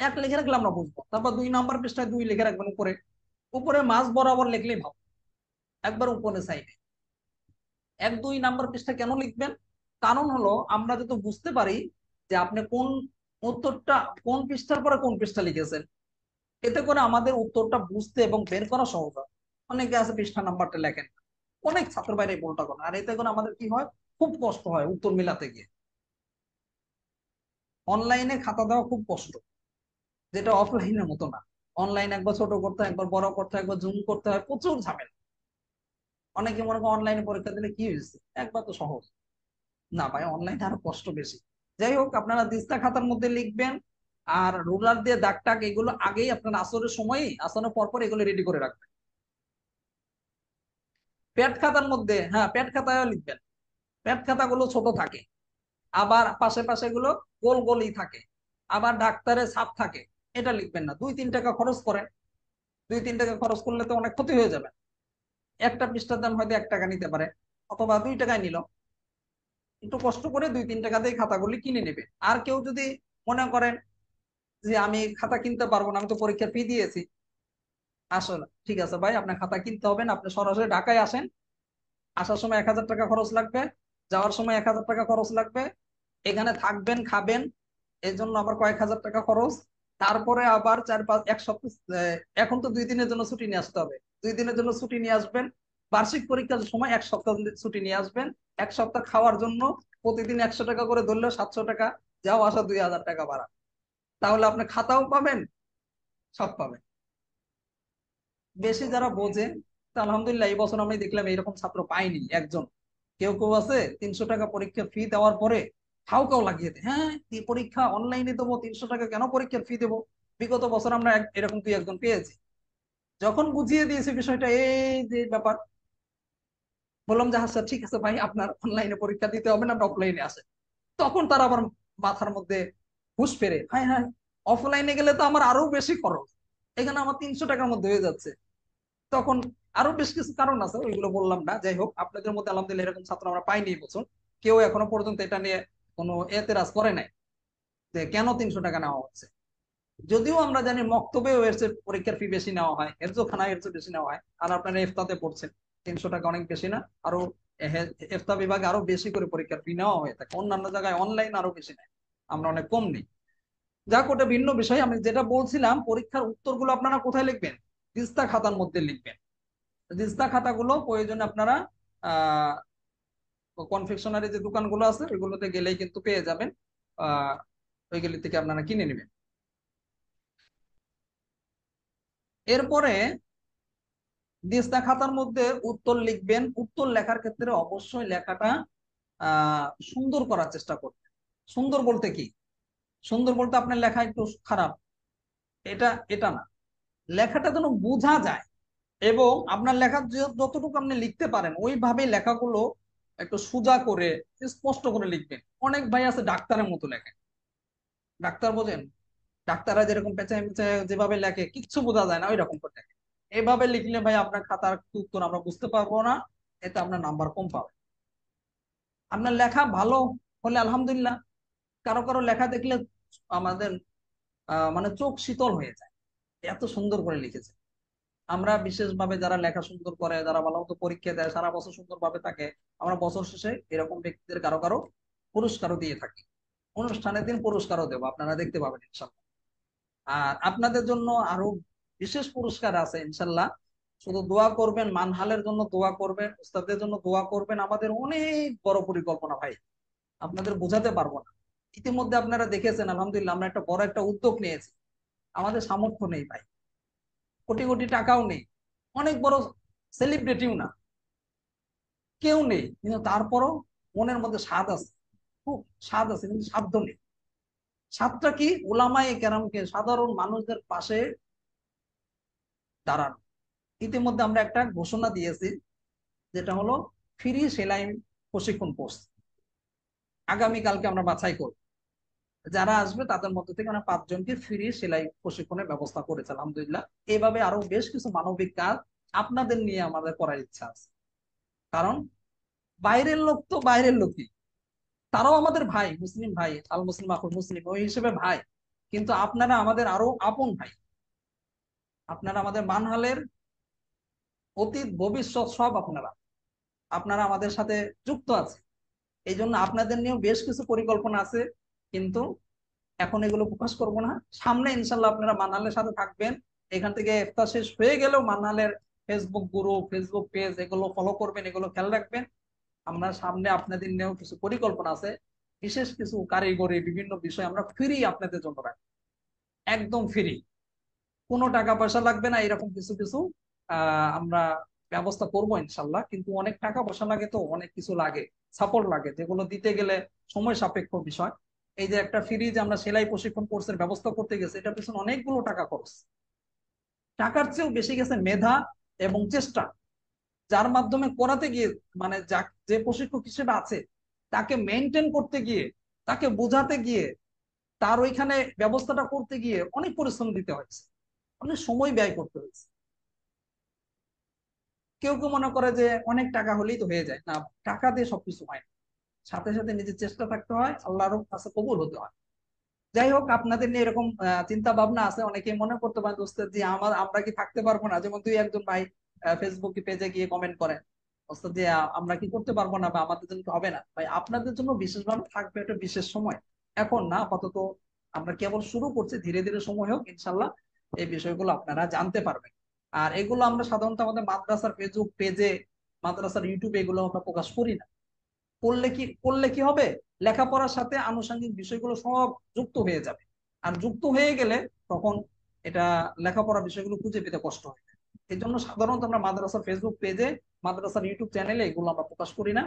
1 লিখে রাখলে আমরা বুঝবো। তারপর 2 নাম্বার পৃষ্ঠায় 2 লিখে রাখবেন উপরে। উপরে মাঝ বরাবর লিখলেই ভালো, একবার উপরে সাইডে। 1-2 নাম্বার পৃষ্ঠা কেন লিখবেন, কারণ হলো আমরা যাতে বুঝতে পারি যে আপনি কোন উত্তরটা, কোন পৃষ্ঠার পরে কোন পৃষ্ঠা লিখেছেন। এতে করে আমাদের উত্তরটা বুঝতে এবং বের করা সহজ হয়। অনেকে আছে পৃষ্ঠা নাম্বারটা লেখেন না। অনেক ছাত্র বাইরে বলটা করে, আর এতে করে আমাদের কি হয়, খুব কষ্ট হয় উত্তর মিলাতে গিয়ে। অনলাইনে খাতা দেওয়া খুব কষ্ট, যেটা অফলাইনের মতো না। অনলাইন একবার ছোট করতে হয়, একবার বড় করতে হয়, একবার জুম করতে হয়, প্রচুর ঝামেলা। অনেকে মনে করেন অনলাইনে পরীক্ষা দিলে কি হয়েছে, একবার তো সহজ। না ভাই, অনলাইনে আরো কষ্ট বেশি। যাই হোক, আপনারা দিস্তা খাতার মধ্যে লিখবেন। আর রুলার দিয়ে দাগ টাগ এগুলো আগেই আপনার আসরের সময়ই, আসরের পর পর এগুলো রেডি করে রাখবেন। প্যাড খাতার মধ্যে, হ্যাঁ প্যাড খাতায় লিখবেন। প্যাড খাতাগুলো ছোট থাকে, আবার পাশে পাশে গুলো গোল গোলই থাকে, আবার ডাক্তারের ছাপ থাকে। এটা লিখবেন না, 2-3 টাকা খরচ করেন। 2-3 টাকা খরচ করলে তো অনেক ক্ষতি হয়ে যাবে। একটা পৃষ্ঠার দাম হয়তো 1 টাকা নিতে পারে, অথবা 2 টাকায় নিল। একটু কষ্ট করে 2-3 টাকা দিয়ে খাতাগুলি কিনে নেবে। আর কেউ যদি মনে করেন যে আমি খাতা কিনতে পারবো না, আমি তো পরীক্ষার ফি দিয়েছি, আসলে ঠিক আছে ভাই, আপনার খাতা কিনতে হবে না, আপনি সরাসরি ঢাকায় আসেন। আসার সময় 1000 টাকা খরচ লাগবে, যাওয়ার সময় 1000 টাকা খরচ লাগবে, এখানে থাকবেন খাবেন এই জন্য আবার কয়েক হাজার টাকা খরচ, তারপরে আবার 4-5 এক সপ্তাহ, এখন তো 2 দিনের জন্য ছুটি নিয়ে আসতে হবে, 2 দিনের জন্য ছুটি নিয়ে আসবেন, বার্ষিক পরীক্ষার সময় 1 সপ্তাহ ছুটি নিয়ে আসবেন, 1 সপ্তাহ খাওয়ার জন্য প্রতিদিন 100 টাকা করে ধরলে 700 টাকা, যাও আসা 2000 টাকা ভাড়া, তাহলে আপনি খাতাও পাবেন, সব পাবেন। বেশি যারা বোঝে, তা আলহামদুলিল্লাহ এই বছর আমি দেখলাম এরকম ছাত্র পাইনি একজন। কেউ কেউ আছে 300 টাকা পরীক্ষা ফি দেওয়ার পরে খাও খাও লাগিয়ে দেয়, হ্যাঁ এই পরীক্ষা অনলাইনে দেবো, 300 টাকা কেন পরীক্ষার ফি দেবো। বিগত বছর আমরা এরকম 2-1 জন পেয়েছি। যখন বুঝিয়ে দিয়েছে বিষয়টা এই যে ব্যাপার, বললাম যে আচ্ছা ঠিক আছে ভাই, আপনার অনলাইনে পরীক্ষা দিতে হবে না, আপনি অফলাইনে আসেন। তখন তার আবার মাথার মধ্যে হুঁশ ফেরে, হ্যাঁ হ্যাঁ, অফলাইনে গেলে তো আমার আরো বেশি খরচ, এখানে আমার 300 টাকার মধ্যে হয়ে যাচ্ছে। তখন আরো বেশ কিছু কারণ আছে, ওইগুলো বললাম না। যাই হোক, আপনাদের মধ্যে আলহামদুলিল্লাহ এরকম ছাত্র আমরা পাইনি এই বছর, কেউ এখনো পর্যন্ত এটা নিয়ে কোনো এতেরাজ করে নাই যে কেন 300 টাকা নেওয়া হচ্ছে। যদিও আমরা জানি মক্তবেও এর চেয়ে পরীক্ষার ফি বেশি নেওয়া হয়, হেফজোখানায় এর চেয়ে বেশি নেওয়া হয়, আর আপনারা ইফতাতে পড়ছেন, 300 টাকা অনেক বেশি না? আরো ইফতা বিভাগে আরো বেশি করে পরীক্ষার ফি নেওয়া হয়ে থাকে, অন্যান্য জায়গায় অনলাইন আরো বেশি নেয়, আমরা অনেক কম নিই। যাক, ওটা ভিন্ন বিষয়। আমি যেটা বলছিলাম, পরীক্ষার উত্তরগুলো আপনারা কোথায় লিখবেন? তিস্তা খাতার মধ্যে লিখবেন। তিস্তা খাতাগুলো প্রয়োজনে আপনারা আহ কনফেকশনারি যে দোকানগুলো আছে ওইগুলোতে গেলেই কিন্তু পেয়ে যাবেন, আহ ওইগুলি থেকে আপনারা কিনে নেবেন। এরপরে দিস্তা খাতার মধ্যে উত্তর লিখবেন। উত্তর লেখার ক্ষেত্রে অবশ্যই লেখাটা সুন্দর করার চেষ্টা করবেন। সুন্দর বলতে কি? সুন্দর বলতে আপনার লেখা একটু খারাপ, এটা এটা না, লেখাটা যেন বোঝা যায়, এবং আপনার লেখা যতটুকু আপনি লিখতে পারেন ওইভাবে লেখাগুলো একটু সোজা করে স্পষ্ট করে লিখবেন। অনেক ভাই আছে ডাক্তারের মতো লেখে, ডাক্তার বোঝেন, ডাক্তাররা যেরকম পেঁচায় পেঁচায় যেভাবে লেখে কিচ্ছু বোঝা যায় না, ওই রকম করে লেখে। এভাবে লিখলে ভাই আপনার খাতার উত্তর আমরা বুঝতে পারবো না, এতে আপনার নাম্বার কম পাবে। আপনার লেখা ভালো হলে আলহামদুলিল্লাহ, কারো কারো লেখা দেখলে আমাদের মানে চোখ শীতল হয়ে যায়, এত সুন্দর করে লিখেছে। আমরা বিশেষভাবে যারা লেখা সুন্দর করে, যারা ভালো মতো পরীক্ষা দেয়, সারা বছর সুন্দরভাবে থাকে, আমরা বছর শেষে এরকম ব্যক্তিদের কারো কারো পুরস্কারও দিয়ে থাকি। অনুষ্ঠানের দিন পুরস্কারও দেবো, আপনারা দেখতে পাবেন ইনশাল্লাহ। আর আপনাদের জন্য আরো বিশেষ পুরস্কার আছে ইনশাল্লাহ। শুধু দোয়া করবেন, মানহালের জন্য দোয়া করবেন, উস্তাদদের জন্য দোয়া করবেন। আমাদের অনেক বড় পরিকল্পনা ভাই, আপনাদের বোঝাতে পারবো না। ইতিমধ্যে আপনারা দেখেছেন আলহামদুলিল্লাহ আমরা একটা বড় একটা উদ্যোগ নিয়েছি। আমাদের সামর্থ্য নেই ভাই, কোটি কোটি টাকাও নেই, অনেক বড় সেলিব্রিটিও না, কেউ নেই, কিন্তু তারপরও মনের মধ্যে স্বাদ আছে, খুব স্বাদ আছে, কিন্তু সাধ্য নেই। সাতটা কি? ওলামায়ে কেরামকে, সাধারণ মানুষদের পাশে দাঁড়ানো। ইতিমধ্যে আমরা একটা ঘোষণা দিয়েছি, যেটা হলো ফ্রি সেলাই প্রশিক্ষণ কোর্স। আগামীকালকে আমরা বাছাই করব, যারা আসবে তাদের মধ্যে থেকে আমরা 5 জনকে ফ্রি সেলাই প্রশিক্ষণের ব্যবস্থা করেছি আলহামদুলিল্লাহ। এইভাবে আরো বেশ কিছু মানবিক কাজ আপনাদের নিয়ে আমাদের করার ইচ্ছা আছে। কারণ বাইরের লোক তো বাইরের লোকই, তারাও আমাদের ভাই, মুসলিম ভাই, আল মুসলিম আকুল মুসলিম, ওই হিসেবে ভাই। কিন্তু আপনারা আমাদের আরো আপন ভাই, আপনারা আমাদের মানহালের অতীত ভবিষ্যৎ সব আপনারা, আপনারা আমাদের সাথে যুক্ত আছে। এই জন্য আপনাদের নিয়েও বেশ কিছু পরিকল্পনা আছে, কিন্তু এখন এগুলো প্রকাশ করব না। সামনে ইনশাল্লাহ আপনারা মানহালের সাথে থাকবেন। এখান থেকে ইফতার শেষ হয়ে গেলেও মানহালের ফেসবুক গ্রুপ, ফেসবুক পেজ, এগুলো ফলো করবেন, এগুলো খেয়াল রাখবেন। আমরা সামনে আপনাদের নিয়েও কিছু পরিকল্পনা আছে, বিশেষ কিছু কারিগরি বিভিন্ন বিষয় আমরা ফ্রি আপনাদের জন্য রাখবো, একদম ফ্রি, কোনো টাকা পয়সা লাগবে না, এরকম কিছু কিছু আমরা ব্যবস্থা করব ইনশাল্লাহ। কিন্তু অনেক টাকা পয়সা লাগে, তো অনেক কিছু লাগে, সাপোর্ট লাগে, যেগুলো দিতে গেলে সময় সাপেক্ষ বিষয়। এই যে একটা ফ্রি যে আমরা সেলাই প্রশিক্ষণ কোর্সের ব্যবস্থা করতে গেছি, এটা পিছনে অনেকগুলো টাকা খরচ। টাকার চেয়েও বেশি গেছে মেধা এবং চেষ্টা, যার মাধ্যমে করাতে গিয়ে, মানে যে প্রশিক্ষক হিসেবে আছে তাকে মেনটেন করতে গিয়ে, তাকে বোঝাতে গিয়ে, তার ওইখানে ব্যবস্থাটা করতে গিয়ে অনেক পরিশ্রম দিতে হয়েছে, অনেক সময় ব্যয় করতে হয়েছে। কেউ কেউ মনে করে যে অনেক টাকা হলেই তো হয়ে যায়, না, টাকা দিয়ে সবকিছু হয় না, সাথে সাথে নিজের চেষ্টা থাকতে হয়, আল্লাহর কাছে কবুল হতে হয়। যাই হোক, আপনাদের নিয়ে এরকম চিন্তা ভাবনা আছে। অনেকে মনে করতে পারেন দোস্ত যে আমরা কি থাকতে পারবো না, যেমন 2-1 জন ভাই ফেসবুক পেজে গিয়ে কমেন্ট করেন ওস্তাদ যে আমরা কি করতে পারবো না বা আমাদের জন্য কি হবে না, ভাই আপনাদের জন্য বিশেষভাবে থাকবে একটা বিশেষ সময়। এখন না, আপাতত আমরা কেবল শুরু করছি, ধীরে ধীরে সময় হোক, ইনশাল্লাহ এই বিষয়গুলো আপনারা জানতে পারবেন। আর এগুলো আমরা সাধারণত আমাদের মাদ্রাসার ফেসবুক পেজে, মাদ্রাসার ইউটিউবে এগুলো আমরা প্রকাশ করি না। করলে কি হবে, লেখাপড়ার সাথে আনুষঙ্গিক বিষয়গুলো সব যুক্ত হয়ে যাবে। আর যুক্ত হয়ে গেলে তখন এটা লেখাপড়া বিষয়গুলো খুঁজে পেতে কষ্ট হয়। এই জন্য সাধারণত আমরা মাদ্রাসার ফেসবুক পেজে, মাদ্রাসার ইউটিউব চ্যানেলে এগুলো আমরা প্রকাশ করি না।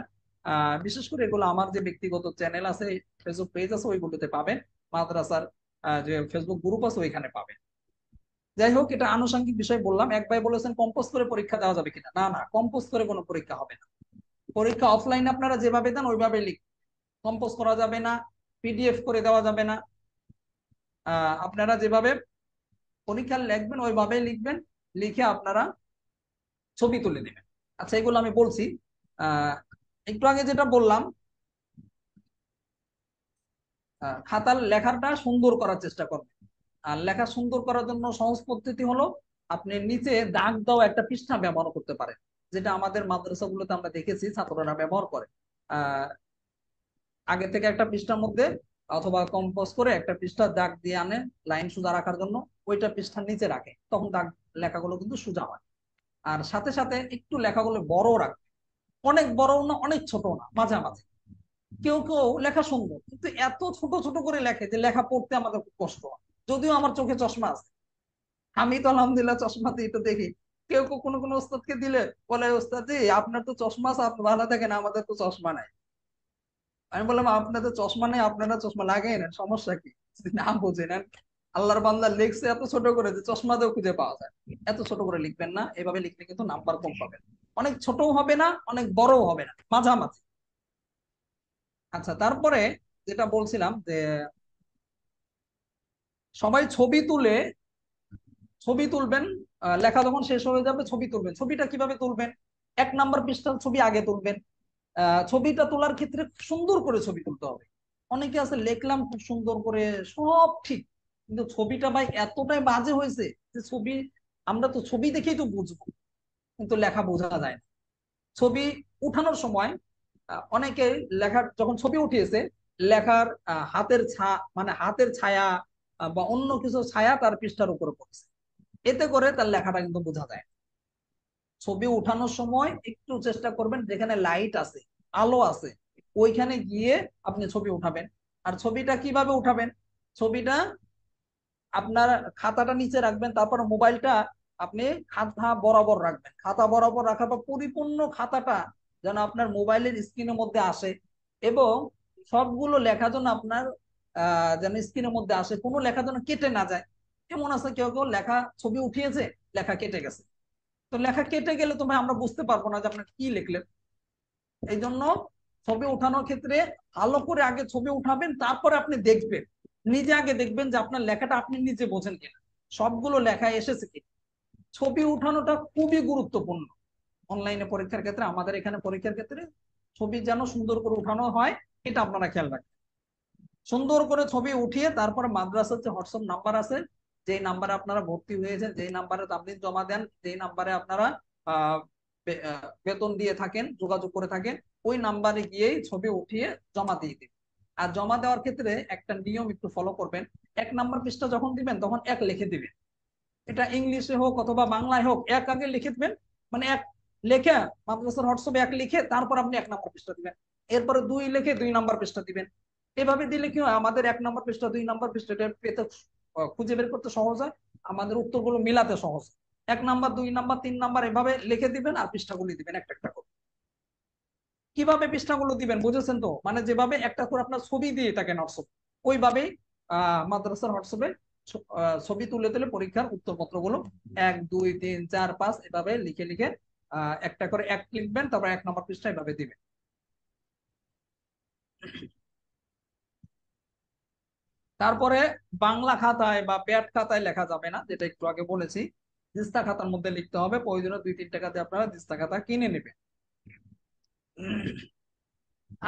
বিশেষ করে এগুলো আমার যে ব্যক্তিগত চ্যানেল আছে, ফেসবুক পেজ আছে, ওইগুলোতে পাবেন। মাদ্রাসার যে ফেসবুক গ্রুপ আছে ওইখানে পাবেন। যাই হোক, এটা আনুষঙ্গিক বিষয় বললাম। এক ভাই বলেছেন কম্পোজ করে পরীক্ষা দেওয়া যাবে কিনা। না না, কম্পোজ করে কোনো পরীক্ষা হবে না। পরীক্ষা অফলাইন আপনারা যেভাবে দেন ওইভাবে লিখ, কম্পোজ করা যাবে না, পিডিএফ করে দেওয়া যাবে না। আপনারা যেভাবে পরীক্ষা লিখবেন ওইভাবে লিখবেন, লিখে আপনারা ছবি তুলে দিবেন। আচ্ছা, এগুলো আমি বলছি। আহ একটু আগে যেটা বললাম, খাতার লেখাটা সুন্দর করার চেষ্টা করবেন। আর লেখা সুন্দর করার জন্য সহজ পদ্ধতি হলো আপনি নিচে দাগ দাও একটা পৃষ্ঠা ব্যবহার করতে পারেন, যেটা আমাদের মাদ্রাসাগুলোতে আমরা দেখেছি ছাত্ররা ব্যবহার করে। আহ আগে থেকে একটা পৃষ্ঠার মধ্যে অথবা কম্পোজ করে একটা পৃষ্ঠা দাগ দিয়ে আনে লাইন সোজা রাখার জন্য, ওইটা পৃষ্ঠার নিচে রাখে, তখন দাগ লেখাগুলো কিন্তু সোজা হয়। আর সাথে সাথে একটু লেখাগুলো বড় রাখবে, অনেক বড় না অনেক ছোট না, মাঝামাঝি। কেউ কেউ লেখা সুন্দর কিন্তু এত ছোট ছোট করে লেখে যে লেখা পড়তে আমাদের খুব কষ্ট হয়। যদিও আমার চোখে চশমা আছে, আমি তো আলহামদুলিল্লাহ চশমাতে এটা দেখি। কেউ কেউ কোনো কোনো ওস্তাদকে দিলে বলে, ওস্তাদ জি আপনার তো চশমা আছে, আপনি ভালো থাকেন, আমাদের তো চশমা নাই। আমি বললাম, আপনাদের চশমা নেই, আপনারা চশমা লাগাই নেন, সমস্যা কি? যদি না বোঝেন, আল্লাহর বান্দা লিখছে এত ছোট করে যে চশমাতেও খুঁজে পাওয়া যায়। এত ছোট করে লিখবেন না, এভাবে লিখলে কিন্তু নাম্বার কম পাবেন। অনেক ছোটও হবে না, অনেক বড়ও হবে না, মাঝামাঝি। আচ্ছা, তারপরে যেটা বলছিলাম যে সবাই ছবি তুলবেন। লেখা যখন শেষ হয়ে যাবে ছবি তুলবেন। ছবিটা কিভাবে তুলবেন? 1 নাম্বার পৃষ্ঠার ছবি আগে তুলবেন। ছবিটা তোলার ক্ষেত্রে খুব সুন্দর করে ছবি তুলতে হবে। অনেকে আছে লিখলাম খুব সুন্দর করে, সব ঠিক, কিন্তু ছবিটা ভাই এতটাই বাজে হয়েছে যে ছবি, আমরা তো ছবি দেখেই তো বুঝবো, কিন্তু লেখা বোঝা যায় না। ছবি উঠানোর সময় অনেকে লেখার যখন ছবি উঠিয়েছে, লেখার হাতের ছায়া বা অন্য কিছু ছায়া তার পৃষ্ঠার উপরে পড়ছে, এতে করে তার লেখাটা কিন্তু বোঝা যায় না। ছবি উঠানোর সময় একটু চেষ্টা করবেন যেখানে লাইট আছে, আলো আছে, ওইখানে গিয়ে আপনি ছবি উঠাবেন। আর ছবিটা কিভাবে উঠাবেন? ছবিটা আপনার খাতাটা নিচে রাখবেন, তারপর মোবাইলটা আপনি খাতা বরাবর রাখবেন। খাতা বরাবর রাখার পর পরিপূর্ণ খাতাটা যেন আপনার মোবাইলের স্ক্রিনের মধ্যে আসে, এবং সবগুলো লেখা যেন আপনার যেন স্ক্রিনের মধ্যে আসে, কোনো লেখা যেন কেটে না যায়। এমন আছে কেউ কেউ লেখা ছবি উঠিয়েছে, লেখা কেটে গেছে। তো লেখা কেটে গেলে তো ভাই আমরা বুঝতে পারবো না যে আপনার কি লিখলেন। এই জন্য ছবি উঠানোর ক্ষেত্রে ভালো করে আগে ছবি উঠাবেন, তারপরে আপনি দেখবেন, নিজে আগে দেখবেন যে আপনার লেখাটা আপনি নিজে বোঝেন কিনা, সবগুলো লেখা এসেছে কি। ছবি উঠানোটা খুবই গুরুত্বপূর্ণ অনলাইনে পরীক্ষার ক্ষেত্রে। আমাদের এখানে পরীক্ষার ক্ষেত্রে ছবি যেন সুন্দর করে উঠানো হয়, এটা আপনারা খেয়াল রাখবেন। সুন্দর করে ছবি উঠিয়ে তারপরে মাদ্রাসার যে হোয়াটসঅ্যাপ নাম্বার আছে, যেই নাম্বারে আপনারা ভর্তি হয়েছেন, যেই নাম্বারে তাবলিগ জমা দেন, যেই নাম্বারে আপনারা বেতন দিয়ে থাকেন, যোগাযোগ করে থাকেন, ওই নাম্বারে গিয়েই ছবি উঠিয়ে জমা দিয়ে দিন। আর জমা দেওয়ার ক্ষেত্রে একটা নিয়ম একটু ফলো করবেন। 1 নাম্বার পৃষ্ঠা যখন দিবেন তখন 1 লিখে দিবেন। এটা ইংলিশে হোক অথবা বাংলায় হোক, 1 আগে লিখে দিবেন। মানে 1 লেখা মাদ্রাসার হোয়াটসঅ্যাপে 1 লিখে তারপর আপনি 1 নাম্বার পৃষ্ঠা দিবেন। এরপরে 2 লিখে 2 নাম্বার পৃষ্ঠা দিবেন। এভাবে দিলে কি হয়, আমাদের 1 নাম্বার পৃষ্ঠা 2 নাম্বার পৃষ্ঠা এটা পেতে খুঁজে বের করতে সহজ হয়, আমাদের উত্তরগুলো মিলাতে সহজ। 1 নাম্বার 2 নাম্বার 3 নাম্বার এভাবে লিখে দিবেন আর পৃষ্ঠাগুলি দিবেন একটা একটা করে। কিভাবে পৃষ্ঠাগুলো দিবেন বুঝেছেন তো? মানে যেভাবে একটা করে আপনার ছবি দিয়ে থাকেন হোয়াটসঅ্যাপ, ওইভাবেই মাদ্রাসার হোয়াটসঅ্যাপে ছবি তুলে তুলে পরীক্ষার উত্তরপত্র গুলো 1 2 3 4 5 এভাবে লিখে লিখে একটা করে 1 লিখবেন, তারপর 1 নাম্বার পৃষ্ঠা এভাবে দিবেন। তারপরে বাংলা খাতায় বা প্যাড খাতায় লেখা যাবে না, যেটা একটু আগে বলেছি। দিস্তা খাতার মধ্যে লিখতে হবে, প্রয়োজনে 2-3 টাকা দিয়ে আপনারা দিস্তা খাতা কিনে নেবেন।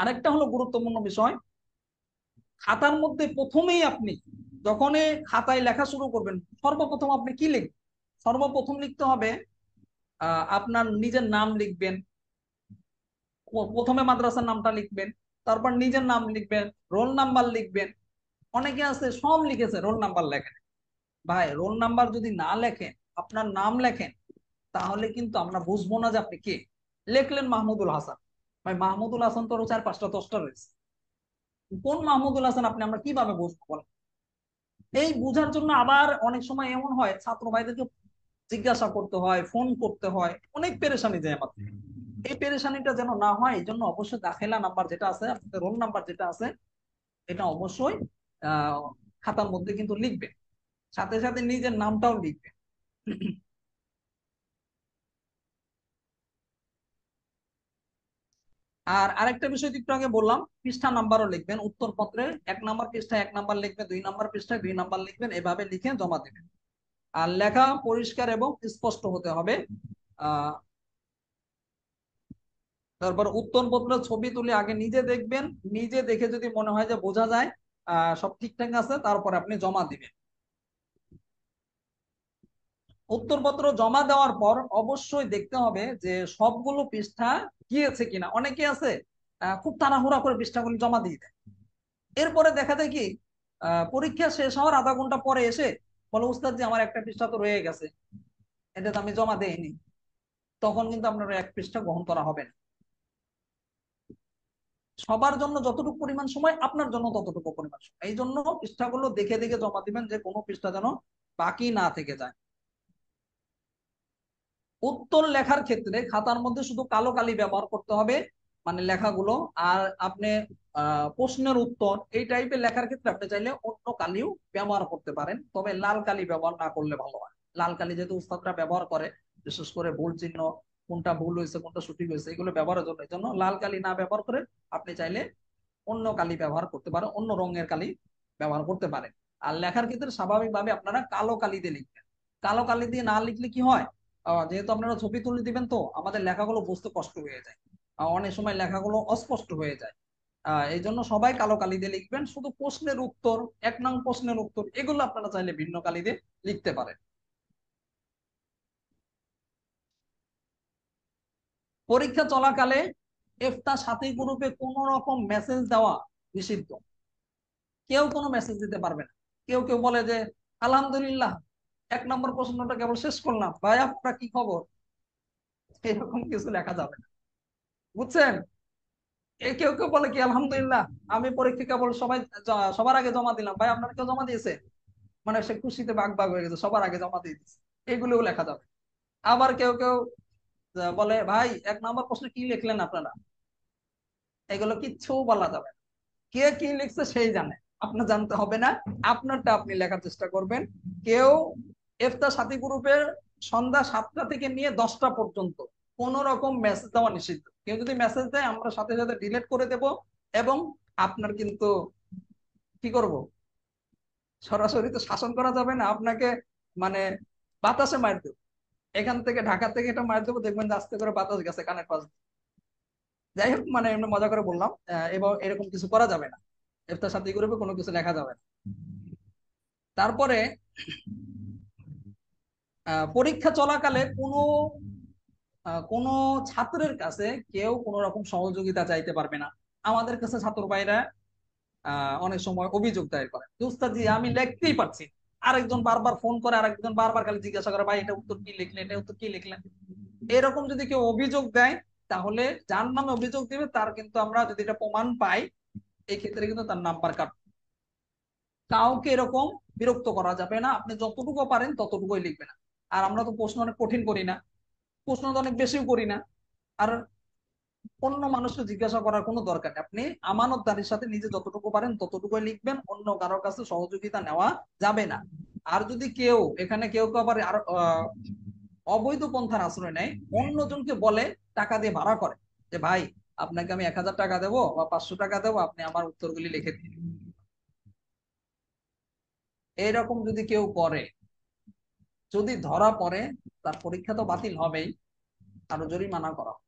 আরেকটা হলো গুরুত্বপূর্ণ বিষয়, খাতার মধ্যে প্রথমেই আপনি যখনই খাতায় লেখা শুরু করবেন, সর্বপ্রথম আপনি কি লিখবেন? সর্বপ্রথম লিখতে হবে আপনার নিজের নাম লিখবেন, প্রথমে মাদ্রাসার নামটা লিখবেন, তারপর নিজের নাম লিখবেন, রোল নাম্বার লিখবেন। অনেকে আছে সব লিখেছে, রোল নাম্বার লেখেন। ভাই রোল নাম্বার যদি না লেখেন, আপনার নাম লেখেন, তাহলে কিন্তু আমরা বুঝবো না যে আপনি কে। লিখলেন মাহমুদুল হাসান, ভাই মাহমুদুল হাসান তো 4-5টা 10টা রয়েছে, কোন মাহমুদুল হাসান আপনি আমরা কিভাবে বুঝবো বলেন? এই বুঝার জন্য আবার অনেক সময় এমন হয় ছাত্র ভাইদেরকে জিজ্ঞাসা করতে হয়, ফোন করতে হয়, অনেক পেরেশানি যায় আমার। এই পেরেশানিটা যেন না হয়, এই জন্য অবশ্যই দাখিলা নাম্বার যেটা আছে, আপনাদের রোল নাম্বার যেটা আছে, এটা অবশ্যই আহ খাতার মধ্যে কিন্তু লিখবেন, সাথে সাথে নিজের নামটাও লিখবেন। আর আরেকটা বিষয় একটু আগে বললাম, পৃষ্ঠা নাম্বারও লিখবেন উত্তরপত্রে। 1 নম্বর পৃষ্ঠায় 1 নম্বর লিখবেন, 2 নম্বর পৃষ্ঠায় 2 নম্বর লিখবেন, এভাবে লিখে জমা দেবেন। আর লেখা পরিষ্কার এবং স্পষ্ট হতে হবে। আহ তারপর উত্তরপত্র ছবি তুলে আগে নিজে দেখবেন, নিজে দেখে যদি মনে হয় যে বোঝা যায় সব ঠিকঠাক আছে, তারপর আপনি জমা দিবেন। উত্তরপত্র জমা দেওয়ার পর অবশ্যই দেখতে হবে যে সবগুলো পৃষ্ঠা গিয়েছে কিনা। অনেকে আছে খুব তাড়াহুড়া করে পৃষ্ঠাগুলো জমা দিয়ে দেয়, এরপরে দেখা যায় কি পরীক্ষা শেষ হওয়ার আধা ঘন্টা পরে এসে বলে, উস্তাদ জি আমার একটা পৃষ্ঠা তো রয়ে গেছে, এটা তো আমি জমা দেইনি। তখন কিন্তু আপনার এক পৃষ্ঠা গ্রহণ করা হবে না। সবার জন্য যতটুকু পরিমাণ সময়, আপনার জন্য ততটুকু পরিমাণ সময়। এই জন্য পৃষ্ঠাগুলো দেখে দেখে জমা দিবেন, যে কোনো পৃষ্ঠা যেন বাকি না থেকে যায়। উত্তর লেখার ক্ষেত্রে খাতার মধ্যে শুধু কালো কালি ব্যবহার করতে হবে, মানে লেখাগুলো। আর আপনি প্রশ্নের উত্তর এই টাইপের লেখার ক্ষেত্রে আপনি চাইলে অন্য কালিও ব্যবহার করতে পারেন, তবে লাল কালি ব্যবহার না করলে ভালো হয়। লাল কালি যেহেতু উস্তাদরা ব্যবহার করে, বিশেষ করে ভুল চিহ্ন, কোনটা ভুল হয়েছে কোনটা সঠিক হয়েছে এগুলো ব্যবহারের জন্য, এই জন্য লাল কালি না ব্যবহার করে আপনি চাইলে অন্য কালি ব্যবহার করতে পারেন, অন্য রঙের কালি ব্যবহার করতে পারেন। আর লেখার ক্ষেত্রে স্বাভাবিকভাবে আপনারা কালো কালি দিয়ে লিখবেন। কালো কালি দিয়ে না লিখলে কি হয়, যেহেতু আপনারা ছবি তুলে দিবেন, তো আমাদের লেখাগুলো বুঝতে কষ্ট হয়ে যায়, অনেক সময় লেখাগুলো অস্পষ্ট হয়ে যায়। এই জন্য সবাই কালো কালি দিয়ে লিখবেন। শুধু প্রশ্নের উত্তর, 1 নং প্রশ্নের উত্তর, এগুলো আপনারা চাইলে ভিন্ন কালি দিয়ে লিখতে পারেন। পরীক্ষা চলাকালে ইফতা সাথী গ্রুপে কোন রকম মেসেজ দেওয়া নিষিদ্ধ। কেউ কোনো মেসেজ দিতে পারবে না। কেউ কেউ বলে যে আলহামদুলিল্লাহ 1 নম্বর প্রশ্নটা কেবল শেষ করলাম, ভাই আপনার কি খবর, এরকম কিছু লেখা যাবে না, বুঝছেন? কেউ কেউ বলে কি আলহামদুলিল্লাহ আমি পরীক্ষা কেবল সবার আগে জমা দিলাম, ভাই আপনার কেউ জমা দিয়েছে, মানে সে খুশিতে বাগ বাগ হয়ে গেছে, সবার আগে জমা দিয়ে দিচ্ছে, এগুলোও লেখা যাবে। আবার কেউ কেউ বলে ভাই 1 নম্বর প্রশ্নে কি লিখলেন আপনারা, এগুলো কিচ্ছু বলা যাবে না। কে কি লিখছে সেই জানে, আপনার জানতে হবে না, আপনারটা আপনি লেখার চেষ্টা করবেন। কেউ ইফতার সাথী গ্রুপের সন্ধ্যা 7টা থেকে নিয়ে 10টা পর্যন্ত কোন রকম মেসেজ দেওয়া নিষিদ্ধ। কেউ যদি মেসেজ দেয় আমরা সাথে সাথে ডিলিট করে দেব, এবং আপনার কিন্তু কি করব, সরাসরি তো শাসন করা যাবে না আপনাকে, মানে বাতাসে মার দেবো। এখান থেকে ঢাকা থেকে এটা মার দেবো, দেখবেন যে আস্তে করে বাতাস গেছে কানের পাশ দিয়ে। যাই হোক, মানে এমনি মজা করে বললাম, এবার এরকম কিছু করা যাবে না, ইফতার সাথী গ্রুপে কোনো কিছু লেখা যাবে না। তারপরে পরীক্ষা চলাকালে কোনো ছাত্রের কাছে কেউ কোনো রকম সহযোগিতা চাইতে পারবে না। আমাদের কাছে ছাত্র ভাইরা অনেক সময় অভিযোগ দায়ের করে যে উস্তাদ জি আমি লিখতেই পারছি না। আরেকজন বারবার ফোন করে, আরেকজন বারবার খালি জিজ্ঞাসা করে ভাই এটা উত্তর কি লিখলেন, এটা উত্তর কি লিখলেন। এরকম যদি কেউ অভিযোগ দেয়, তাহলে যার নামে অভিযোগ দিবে তার কিন্তু আমরা যদি এটা প্রমাণ পাই, এই ক্ষেত্রে কিন্তু তার নাম্বার কাট। কাউকে এরকম বিরক্ত করা যাবে না, আপনি যতটুকু পারেন ততটুকুই লিখবেন। আর আমরা তো প্রশ্ন অনেক কঠিন করি না, প্রশ্ন তো অনেক বেশিও করি না। আর অন্য মানুষকে জিজ্ঞাসা করার কোনো দরকার নেই, আপনি আমানতদারির সাথে নিজে যতটুকু পারেন ততটুকুই লিখবেন, অন্য কারোর কাছে সহযোগিতা নেওয়া যাবে না। আর যদি কেউ এখানে কেউ কেউ আবার আর অবৈধ পন্থার আশ্রয় নেয়, অন্যজনকে বলে, টাকা দিয়ে ভাড়া করে, যে ভাই আপনাকে আমি 1000 টাকা দেবো বা 500 টাকা দেবো, আপনি আমার উত্তরগুলি লিখে দিন, এইরকম যদি কেউ করে, যদি ধরা পড়ে, তার পরীক্ষা তো বাতিল হবেই, আরো জরিমানা করা হবে।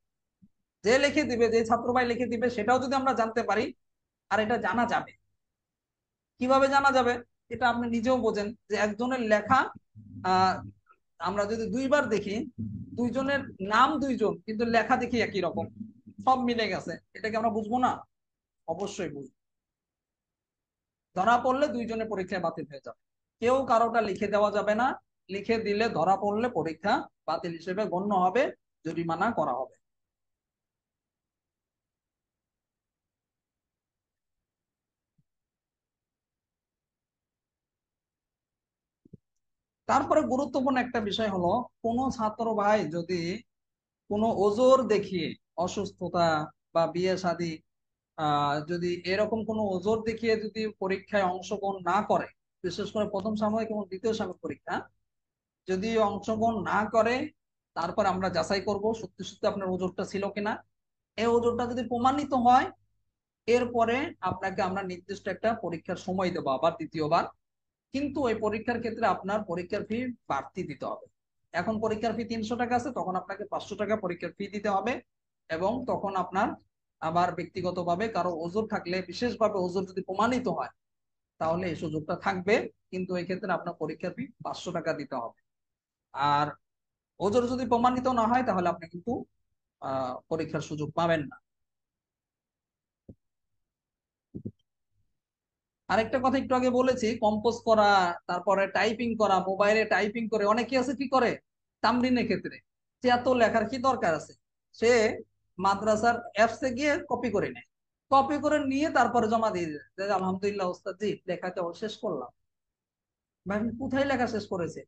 যে লিখে দিবে, যে ছাত্র ভাই লিখে দিবে, সেটাও যদি আমরা জানতে পারি, আর এটা জানা যাবে, কিভাবে জানা যাবে, এটা আপনি নিজেও বোঝেন যে একজনের লেখা আহ আমরা যদি 2বার দেখি, দুইজনের নাম দুইজন কিন্তু লেখা দেখি একই রকম, সব মিলে গেছে, এটাকে আমরা বুঝবো না? অবশ্যই বুঝবো। ধরা পড়লে দুইজনের পরীক্ষায় বাতিল হয়ে যাবে, কেউ কারোটা লিখে দেওয়া যাবে না। লিখে দিলে ধরা পড়লে পরীক্ষা বাতিল হিসেবে গণ্য হবে, জরিমানা করা হবে। তারপরে গুরুত্বপূর্ণ একটা বিষয় হলো, কোনো ছাত্র ভাই যদি কোনো ওজোর দেখিয়ে, অসুস্থতা বা বিয়ে শাদী, যদি এরকম কোনো ওজোর দেখিয়ে যদি পরীক্ষায় অংশগ্রহণ না করে, বিশেষ করে প্রথম সাময়িক এবং দ্বিতীয় সাময়িক পরীক্ষা যদি অংশগ্রহণ না করে, তারপর আমরা যাচাই করব সত্যি সত্যি আপনার ওজোরটা ছিল কিনা। এই ওজোরটা যদি প্রমাণিত হয়, এরপরে আপনাকে আমরা নির্দিষ্ট একটা পরীক্ষার সময় দেবো আবার দ্বিতীয়বার। কিন্তু ওই পরীক্ষার ক্ষেত্রে আপনার পরীক্ষার ফি বাড়তি দিতে হবে। এখন পরীক্ষার ফি 300 টাকা আছে, তখন আপনাকে 500 টাকা পরীক্ষার ফি দিতে হবে। এবং তখন আপনার আবার ব্যক্তিগতভাবে কারো ওজোর থাকলে, বিশেষভাবে ওজোর যদি প্রমাণিত হয়, তাহলে এই সুযোগটা থাকবে। কিন্তু এই ক্ষেত্রে আপনার পরীক্ষার ফি 500 টাকা দিতে হবে। আর ওজোর যদি প্রমাণিত না হয়, তাহলে আপনি কিন্তু পরীক্ষার সুযোগ পাবেন না। আরেকটা কথা একটু আগে বলেছি, কম্পোজ করা, তারপরে টাইপিং করা, মোবাইলে টাইপিং করে অনেকে আছে কি করে তামরিনের ক্ষেত্রে, যে এত লেখার কি দরকার আছে, সে মাদ্রাসার অ্যাপসে গিয়ে কপি করে নেয়। কপি করে নিয়ে তারপরে জমা দিয়ে দেয় যে আলহামদুলিল্লাহ ওস্তাদ জি লেখাটা শেষ করলাম। ভাই আপনি কোথায় লেখা শেষ করেছে?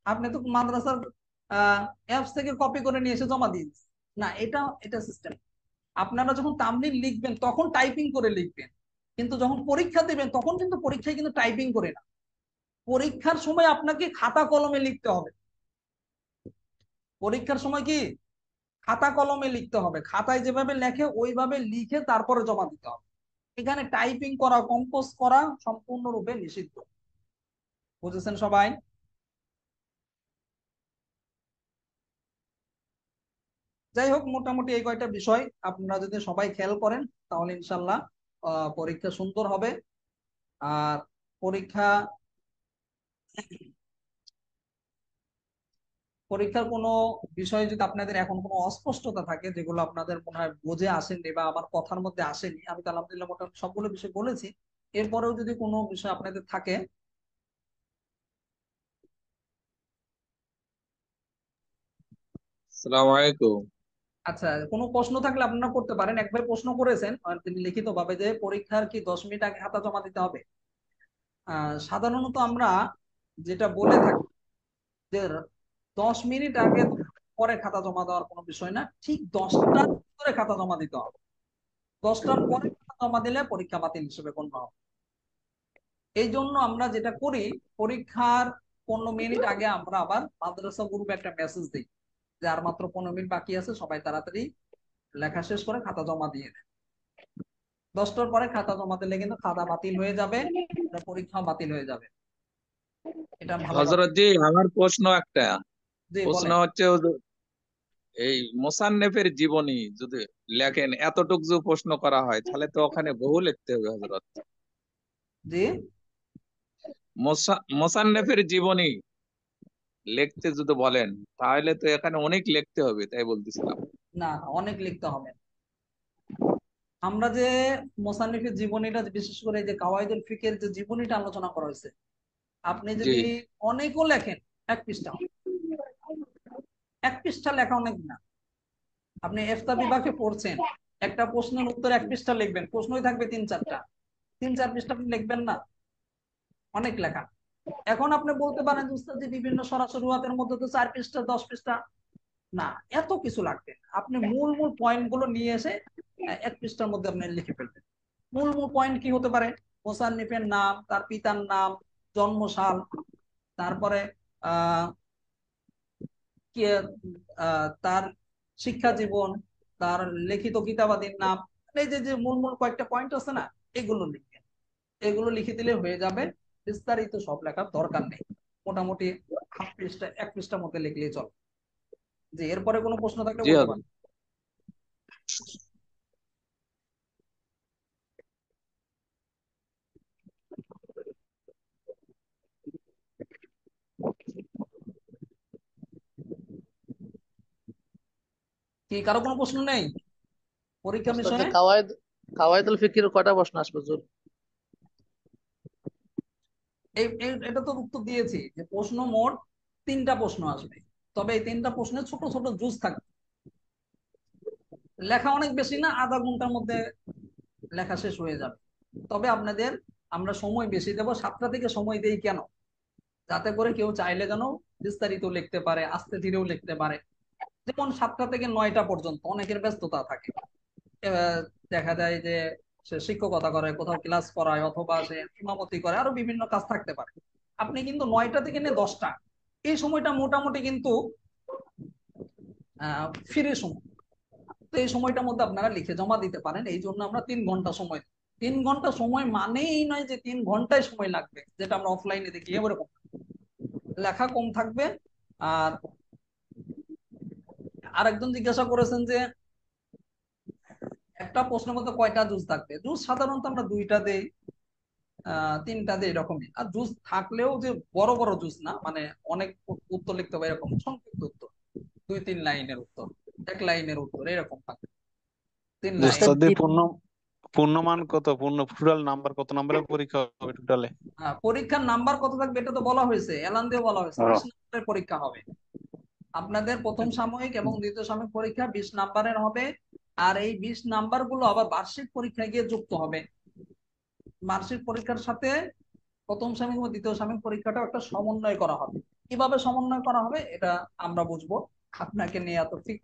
আপনি তো মাদ্রাসার অ্যাপস থেকে কপি করে নিয়ে এসে জমা দিয়ে দিচ্ছেন। না, এটা এটা সিস্টেম। আপনারা যখন তামলিন লিখবেন তখন টাইপিং করে লিখবেন, কিন্তু যখন পরীক্ষা দেবেন তখন কিন্তু পরীক্ষায় কিন্তু টাইপিং করে না। পরীক্ষার সময় আপনাকে খাতা কলমে লিখতে হবে। পরীক্ষার সময় কি খাতা কলমে লিখতে হবে, খাতায় যেভাবে লেখে ওইভাবে লিখে তারপরে জমা দিতে হবে। এখানে টাইপিং করা, কম্পোজ করা সম্পূর্ণরূপে নিষিদ্ধ। বুঝেছেন সবাই? যাই হোক, মোটামুটি এই কয়টা বিষয় আপনারা যদি সবাই খেয়াল করেন, তাহলে ইনশাল্লাহ পরীক্ষা সুন্দর হবে। আর পরীক্ষা পরীক্ষার কোনো বিষয়ে যদি আপনাদের এখন কোনো অস্পষ্টতা থাকে, যেগুলো আপনাদের মনে হয় বুঝে আসেননি বা আমার কথার মধ্যে আসেনি, আমি তো আলহামদুলিল্লাহ মোটামুটি সবগুলো বিষয় বলেছি। এরপরেও যদি কোনো বিষয় আপনাদের থাকে। আসসালামু আলাইকুম। আচ্ছা, কোনো প্রশ্ন থাকলে আপনারা করতে পারেন। একবার প্রশ্ন করেছেন আর তিনি লিখিত ভাবে যে পরীক্ষার কি 10 মিনিট আগে খাতা জমা দিতে হবে। সাধারণত আমরা যেটা বলে থাকি যে 10 মিনিট আগে পরে খাতা জমা দেওয়ার কোনো বিষয় না, ঠিক 10টার ভিতরে খাতা জমা দিতে হবে। 10টার পরে খাতা জমা দিলে পরীক্ষা বাতিল হিসেবে গণ্য হবে। এই জন্য আমরা যেটা করি, পরীক্ষার 15 মিনিট আগে আমরা আবার মাদ্রাসা গ্রুপে একটা মেসেজ দিই যে আর মাত্র 15 মিনিট বাকি আছে, সবাই তাড়াতাড়ি লেখা শেষ করে খাতা জমা দিয়ে দেয়। 10টার পরে খাতা জমা দিলে কিন্তু খাতা বাতিল হয়ে যাবে, পরীক্ষা বাতিল হয়ে যাবে। এটা ভালোভাবে। হজরত জি, আমার প্রশ্ন একটা। জি প্রশ্ন বলেন। হচ্ছে এই মোসান্নেফের জীবনী যদি লেখেন, এতটুক যে প্রশ্ন করা হয়, তাহলে তো ওখানে বহু লিখতে হবে হজরত। জি। মোসান্নেফের জীবনী লিখতে যদি বলেন, তাহলে তো এখানে অনেক লিখতে হবে, তাই বলতেছিলাম। না না, অনেক লিখতে হবে না। আমরা যে মোসান্নিফের জীবনীটা, বিশেষ করে এই যে কাওয়াইদুল ফিকের যে জীবনীটা আলোচনা করা হয়েছে, আপনি জি। যদি অনেকও লেখেন, 1 পৃষ্ঠা হবে। 1 পৃষ্ঠা লেখা অনেক না। আপনি এফতা বিভাগে পড়ছেন, একটা প্রশ্নের উত্তর 1 পৃষ্ঠা লিখবেন, প্রশ্নই থাকবে 3-4টা, 3-4 পৃষ্ঠা আপনি লিখবেন না? অনেক লেখা। এখন আপনি বলতে পারেন যে উস্তাদ জি বিভিন্ন সরাসরি ওয়াতের মধ্যে তো 4 পৃষ্ঠা 10 পৃষ্ঠা। না, এত কিছু লাগবে না। আপনি মূল মূল পয়েন্ট গুলো নিয়ে এসে 1 পৃষ্ঠার মধ্যে আপনি লিখে ফেলবেন। মূল মূল পয়েন্ট কি হতে পারে? মোসান্নিফের নাম, তার পিতার নাম, জন্মসাল, তারপরে আহ কি তার শিক্ষা জীবন, তার লিখিত কিতাবাদির নাম, এই যে যে মূল মূল কয়েকটা পয়েন্ট আছে না, এগুলো লিখবেন। এগুলো লিখে দিলে হয়ে যাবে। বিস্তারিত সব লেখার দরকার নেই। মোটামুটি হাফ পৃষ্ঠা 1 পৃষ্ঠার মধ্যে লিখলেই চলে। যে এরপরে কোনো প্রশ্ন থাকলে জি বলতে হজরত। পারেন। কি কারো কোনো প্রশ্ন নেই? পরীক্ষা ওস্তাদ যে বিষয়ে কাওয়াইদুল ফিকির কয়টা প্রশ্ন আসবে জোর? এটা তো উত্তর দিয়েছি যে প্রশ্ন মোট 3টা প্রশ্ন আসবে, তবে এই 3টা প্রশ্নে ছোট ছোট জুজ থাকবে। লেখা অনেক বেশি না, আধা ঘন্টার মধ্যে লেখা শেষ হয়ে যাবে। তবে আপনাদের আমরা সময় বেশি দেবো, 7টা থেকে সময় দেই কেন, যাতে করে কেউ চাইলে যেন বিস্তারিত লিখতে পারে, আস্তে ধীরেও লিখতে পারে। যেমন 7টা থেকে 9টা পর্যন্ত অনেকের ব্যস্ততা থাকে। এবার দেখা যায় যে সে শিক্ষকতা করে, কোথাও ক্লাস করায়, অথবা সে ইমামতি করে, আরো বিভিন্ন কাজ থাকতে পারে। আপনি কিন্তু 9টা থেকে নিয়ে 10টা, এই সময়টা মোটামুটি কিন্তু ফ্রি সময়। তো এই সময়টার মধ্যে আপনারা লিখে জমা দিতে পারেন। এই জন্য আমরা 3 ঘন্টা সময় দিই। 3 ঘন্টা সময় মানেই নয় যে 3 ঘন্টায় সময় লাগবে, যেটা আমরা অফলাইনে দেখি এরকম। লেখা কম থাকবে। আর আরেকজন জিজ্ঞাসা করেছেন যে একটা প্রশ্নের মধ্যে কয়টা জুজ থাকবে। জুজ সাধারণত আমরা 2টা দেই, 3টা দেই, এরকমই। আর জুজ থাকলেও যে বড় বড় জুজ না, মানে অনেক উত্তর লিখতে হবে এরকম, সংক্ষিপ্ত উত্তর, 2-3 লাইনের উত্তর, 1 লাইনের উত্তর, এরকম থাকে, 3 লাইন। ওস্তাদ পূর্ণমান কত, টোটাল নাম্বার কত নাম্বারের পরীক্ষা হবে টোটালে? পরীক্ষার নাম্বার কত থাকবে এটা তো বলা হয়েছে, এলান দিয়ে বলা হয়েছে, 20 নম্বরের পরীক্ষা হবে। আপনাদের প্রথম সাময়িক এবং দ্বিতীয় সাময়িক পরীক্ষা 20 নম্বরের হবে। আর এই 20 নাম্বার গুলো আবার বার্ষিক পরীক্ষায় গিয়ে যুক্ত হবে। বার্ষিক পরীক্ষার সাথে প্রথম সাময়িক এবং দ্বিতীয় সাময়িক পরীক্ষাটা একটা সমন্বয় করা হবে। কিভাবে সমন্বয় করা হবে এটা আমরা বুঝবো। আপনাকে নিয়ে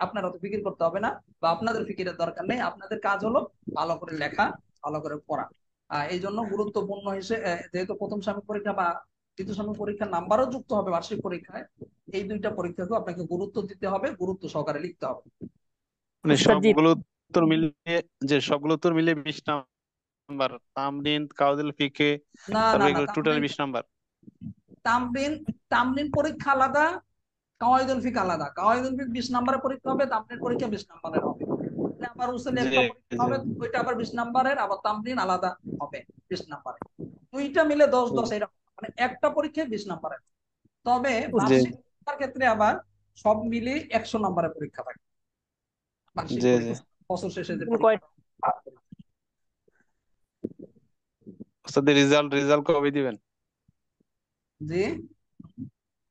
আপনার অত ফিকির করতে হবে না, বা আপনাদের ফিকিরের দরকার নেই। আপনাদের কাজ হলো ভালো করে লেখা, ভালো করে পড়া। এই জন্য গুরুত্বপূর্ণ হিসেবে, যেহেতু প্রথম সাময়িক পরীক্ষা বা দ্বিতীয় সাময়িক পরীক্ষার নাম্বারও যুক্ত হবে বার্ষিক পরীক্ষায়, এই 2টা পরীক্ষাকে আপনাকে গুরুত্ব দিতে হবে, গুরুত্ব সহকারে লিখতে হবে। মানে উস্তাদজি সবগুলো উত্তর মিলিয়ে 20 নাম্বার, তামরিন কাউদুল ফিকে, না না তারপর না, এগুলো টোটাল তামরিন 20 নাম্বার। তামরিন তামরিন পরীক্ষা আলাদা, কাওয়াইদুল ফিক আলাদা। কাওয়াইদুল ফিক 20 নম্বরের পরীক্ষা হবে, তামরিন পরীক্ষা 20 নম্বরের হবে। আবার উসুলে জি একটা পরীক্ষা জি হবে, ওইটা আবার 20 নম্বরের, আবার তামরিন আলাদা হবে 20 নম্বরের। দুইটা মিলে 10-10, এরকম মানে একটা পরীক্ষায় 20 নম্বরের। তবে জি বার্ষিক পরীক্ষার ক্ষেত্রে আবার সব মিলিয়ে 100 নম্বরের পরীক্ষা থাকে, বার্ষিক জি জি পরীক্ষা, বছর শেষে যে কয় পরীক্ষাটা। ওস্তাদের রেজাল্ট কবে দিবেন? জি,